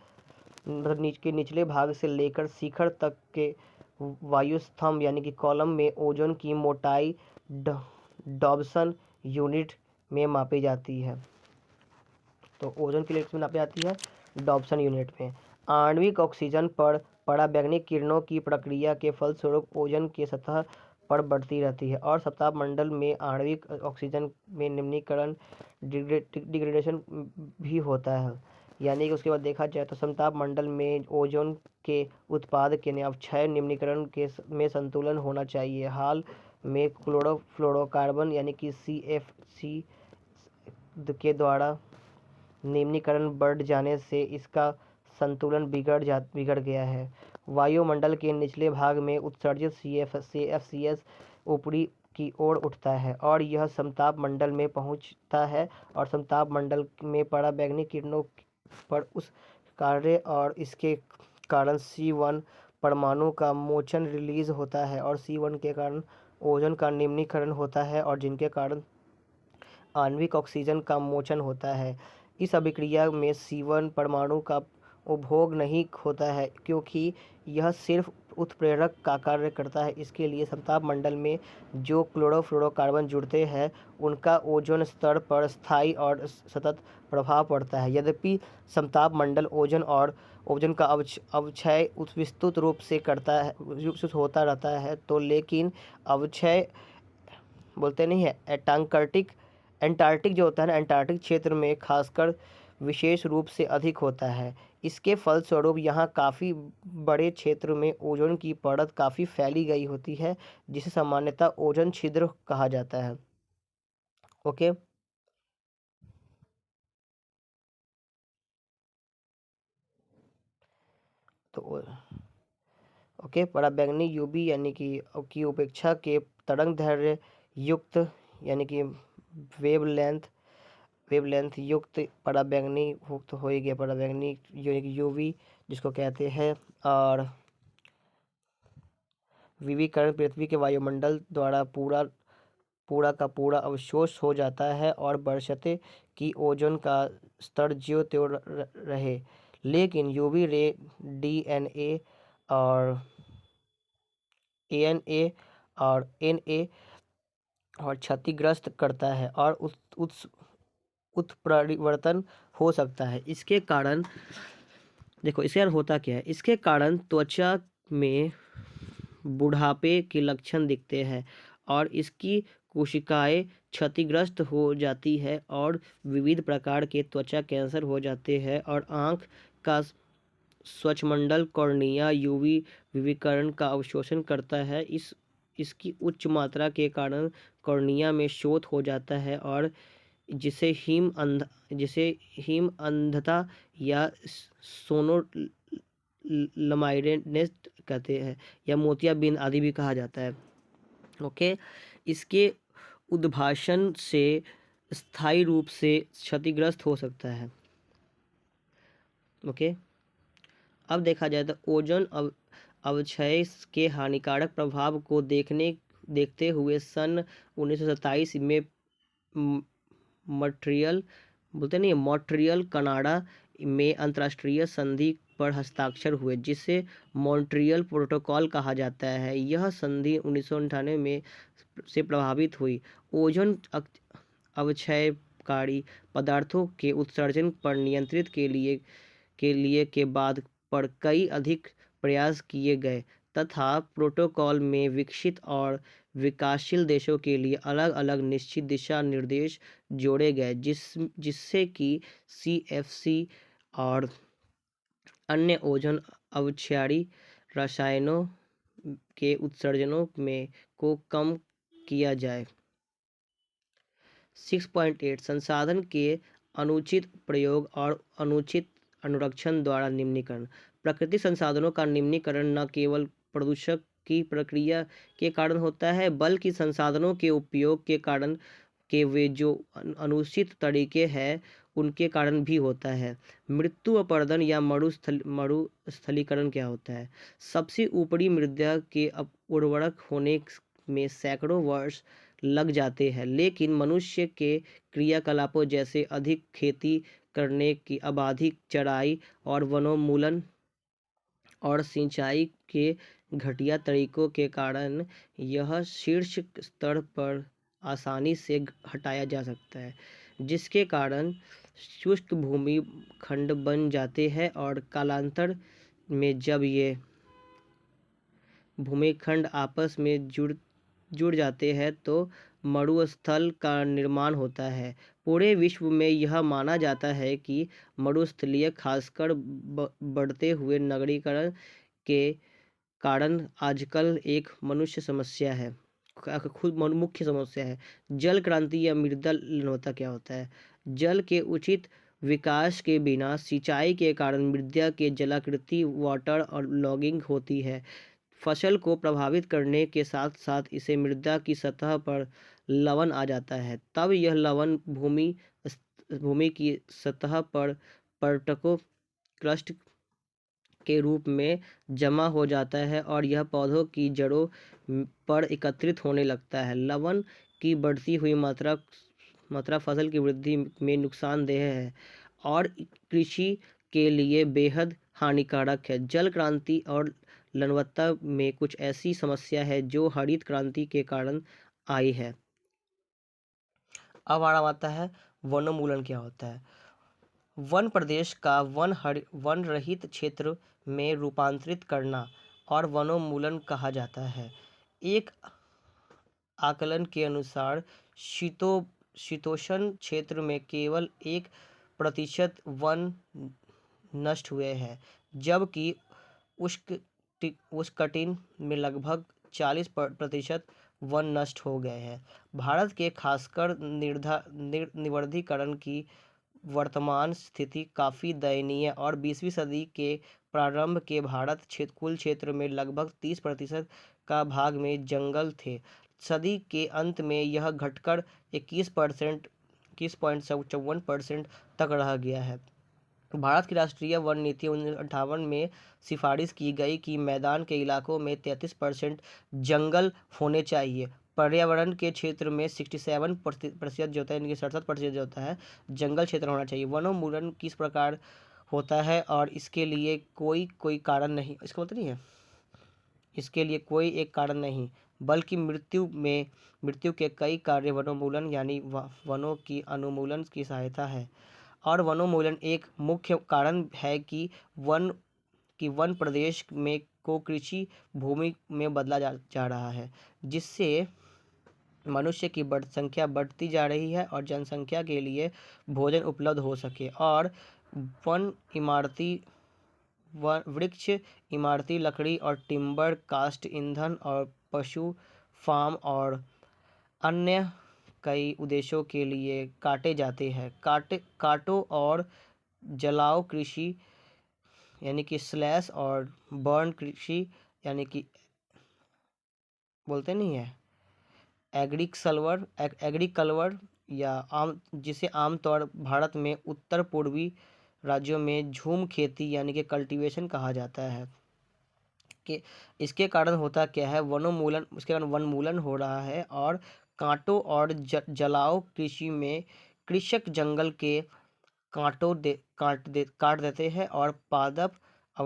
के निचले भाग से लेकर शिखर तक के वायु स्तंभ यानी कि कॉलम में ओजोन की मोटाई डॉब्सन यूनिट में मापी जाती है। तो ओजोन की यूनिट में नापी जाती है डॉब्सन यूनिट में। आणविक ऑक्सीजन पर पराबैंगनी किरणों की प्रक्रिया के फलस्वरूप ओजोन की सतह पर बढ़ती रहती है और समताप मंडल में आणविक ऑक्सीजन में निम्नीकरण डिग्रेडेशन भी होता है। यानी कि उसके बाद देखा जाए तो समताप मंडल में ओजोन के उत्पाद के अवक्षय निम्नीकरण में संतुलन होना चाहिए। हाल में क्लोरोफ्लोरोकार्बन यानी कि CFC के द्वारा निम्नीकरण बढ़ जाने से इसका संतुलन बिगड़ गया है। वायुमंडल के निचले भाग में उत्सर्जित CFCs ऊपरी की ओर उठता है और यह समताप मंडल में पहुंचता है और समताप मंडल में पराबैंगनी किरणों पर उस कार्य और इसके कारण C1 परमाणु का मोचन रिलीज होता है और C1 के कारण ओजोन का निम्नीकरण होता है और जिनके कारण आणविक ऑक्सीजन का मोचन होता है। इस अभिक्रिया में C1 परमाणु का उपभोग नहीं होता है क्योंकि यह सिर्फ उत्प्रेरक का कार्य करता है। इसके लिए समताप मंडल में जो क्लोरोफ्लोरोकार्बन जुड़ते हैं उनका ओजोन स्तर पर स्थायी और सतत प्रभाव पड़ता है। यद्यपि समताप मंडल ओजोन का अवक्षय विस्तृत रूप से होता रहता है तो लेकिन अवक्षय बोलते नहीं है एंटार्कटिक जो होता है ना, एंटार्कटिक क्षेत्र में खासकर विशेष रूप से अधिक होता है। इसके फलस्वरूप यहाँ काफ़ी बड़े क्षेत्र में ओजोन की परत काफ़ी फैली गई होती है जिसे सामान्यतः ओजोन छिद्र कहा जाता है। ओके, तो पराबैंगनी यूवी यानी कि की उपेक्षा के तरंग दैर्ध्य युक्त यानी कि वेवलेंथ युक्त पराबैंगनी मुक्त हो गया पराबैंगनी यानी कि यूवी जिसको कहते हैं और विकिरण पृथ्वी के वायुमंडल द्वारा पूरा का पूरा अवशोष हो जाता है और बशर्ते कि ओजोन का स्तर ज्यों त्यों रहे। लेकिन यूवी रे DNA और ANA और NA और क्षतिग्रस्त करता है और उत्परिवर्तन हो सकता है। इसके कारण देखो इसके कारण होता क्या है, इसके कारण त्वचा में बुढ़ापे के लक्षण दिखते हैं और इसकी कोशिकाएं क्षतिग्रस्त हो जाती है और विविध प्रकार के त्वचा कैंसर हो जाते हैं और आँख का स्वच्छमंडल कॉर्निया यूवी विकिरण का अवशोषण करता है। इसकी उच्च मात्रा के कारण कॉर्निया में शोथ हो जाता है और जिसे हिम अंधता या सोनोलमाइडेनेस कहते हैं या मोतियाबिंद आदि भी कहा जाता है। ओके, इसके उद्भाषण से स्थायी रूप से क्षतिग्रस्त हो सकता है। ओके, अब देखा जाए तो ओजोन अवक्षय के हानिकारक प्रभाव को देखते हुए सन 1927 में मॉन्ट्रियल कनाडा में अंतर्राष्ट्रीय संधि पर हस्ताक्षर हुए, जिसे मॉन्ट्रियल प्रोटोकॉल कहा जाता है। यह संधि 1998 में से प्रभावित हुई। ओजोन अवक्षयकारी पदार्थों के उत्सर्जन पर नियंत्रित के बाद पर कई अधिक प्रयास किए गए तथा प्रोटोकॉल में विकसित और विकासशील देशों के लिए अलग अलग निश्चित दिशा निर्देश जोड़े गए, जिससे कि CFC और अन्य ओजोन अवक्षयकारी रसायनों के उत्सर्जनों में को कम किया जाए। 6.8 संसाधन के अनुचित प्रयोग और अनुचित अनुरक्षण द्वारा निम्नीकरण। प्राकृतिक संसाधनों का निम्नीकरण न केवल प्रदूषण की प्रक्रिया के कारण होता है, बल्कि संसाधनों के उपयोग के कारण के वे जो अनुचित तरीके हैं उनके कारण भी होता है। मृत्यु अपरदन या मरुस्थलीकरण क्या होता है? सबसे ऊपरी मृदा के उर्वरक होने में सैकड़ों वर्ष लग जाते हैं, लेकिन मनुष्य के क्रियाकलापों जैसे अधिक खेती करने की आबादी, चराई और वनोन्मूलन और सिंचाई के घटिया तरीकों के कारण यह शीर्ष स्तर पर आसानी से हटाया जा सकता है, जिसके कारण शुष्क भूमि खंड बन जाते हैं और कालांतर में जब ये भूमिखंड आपस में जुड़ जाते हैं तो मरुस्थल का निर्माण होता है। पूरे विश्व में यह माना जाता है कि मरुस्थलीय खासकर बढ़ते हुए नगरीकरण के कारण आजकल एक मनुष्य समस्या है, खुद मुख्य समस्या है। जल क्रांति या मृदा लवणता क्या होता है? जल के उचित विकास के बिना सिंचाई के कारण मृदा के जलाकृति वाटर और लॉगिंग होती है। फसल को प्रभावित करने के साथ साथ इसे मृदा की सतह पर लवण आ जाता है। तब यह लवण भूमि की सतह पर पर्टको क्रस्ट के रूप में जमा हो जाता है और यह पौधों की जड़ों पर एकत्रित होने लगता है। लवण की बढ़ती हुई मात्रा फसल की वृद्धि में नुकसानदेह है और कृषि के लिए बेहद हानिकारक है। जल क्रांति और लवणता में कुछ ऐसी समस्या है जो हरित क्रांति के कारण आई है। अब आता है वनोन्मूलन क्या होता है? वन प्रदेश का वन रहित क्षेत्र में रूपांतरित करना और वनोन्मूलन कहा जाता है। एक आकलन के अनुसार शीतोष्ण क्षेत्र में केवल 1% वन नष्ट हुए हैं, जबकि उष्णकटिबंध में लगभग 40% वन नष्ट हो गए हैं। भारत के खासकर निवर्धीकरण की वर्तमान स्थिति काफ़ी दयनीय और 20वीं सदी के प्रारंभ के भारत कुल क्षेत्र में लगभग 30% का भाग में जंगल थे। सदी के अंत में यह घटकर 21.54% तक रह गया है। भारत की राष्ट्रीय वन नीति 1958 में सिफारिश की गई कि मैदान के इलाकों में 33% जंगल होने चाहिए। पर्यावरण के क्षेत्र में 67% जो होता है, यानी कि 67% जो होता है जंगल क्षेत्र होना चाहिए। वनोन्मूलन किस प्रकार होता है और इसके लिए कोई कारण नहीं, इसका मतलब नहीं है इसके लिए कोई एक कारण नहीं, बल्कि मृत्यु के कई कार्य वनोन्मूलन यानी वनों की उन्मूलन की सहायता है। और वनोन्मूलन एक मुख्य कारण है कि वन प्रदेश में को कृषि भूमि में बदला जा रहा है, जिससे मनुष्य की संख्या बढ़ती जा रही है और जनसंख्या के लिए भोजन उपलब्ध हो सके। और वृक्ष इमारती लकड़ी और टिम्बर, काष्ठ ईंधन और पशु फार्म और अन्य कई उद्देश्यों के लिए काटे जाते हैं। काटो और जलाओ कृषि यानी कि स्लैश और बर्न कृषि यानी कि बोलते नहीं है एग्रीकल्वर या जिसे आमतौर भारत में उत्तर पूर्वी राज्यों में झूम खेती यानी कि कल्टीवेशन कहा जाता है। कि इसके कारण होता क्या है, वनोन्मूलन, उसके कारण वनमूलन हो रहा है और कांटों और जलाओ कृषि में कृषक जंगल के काट देते हैं और पादप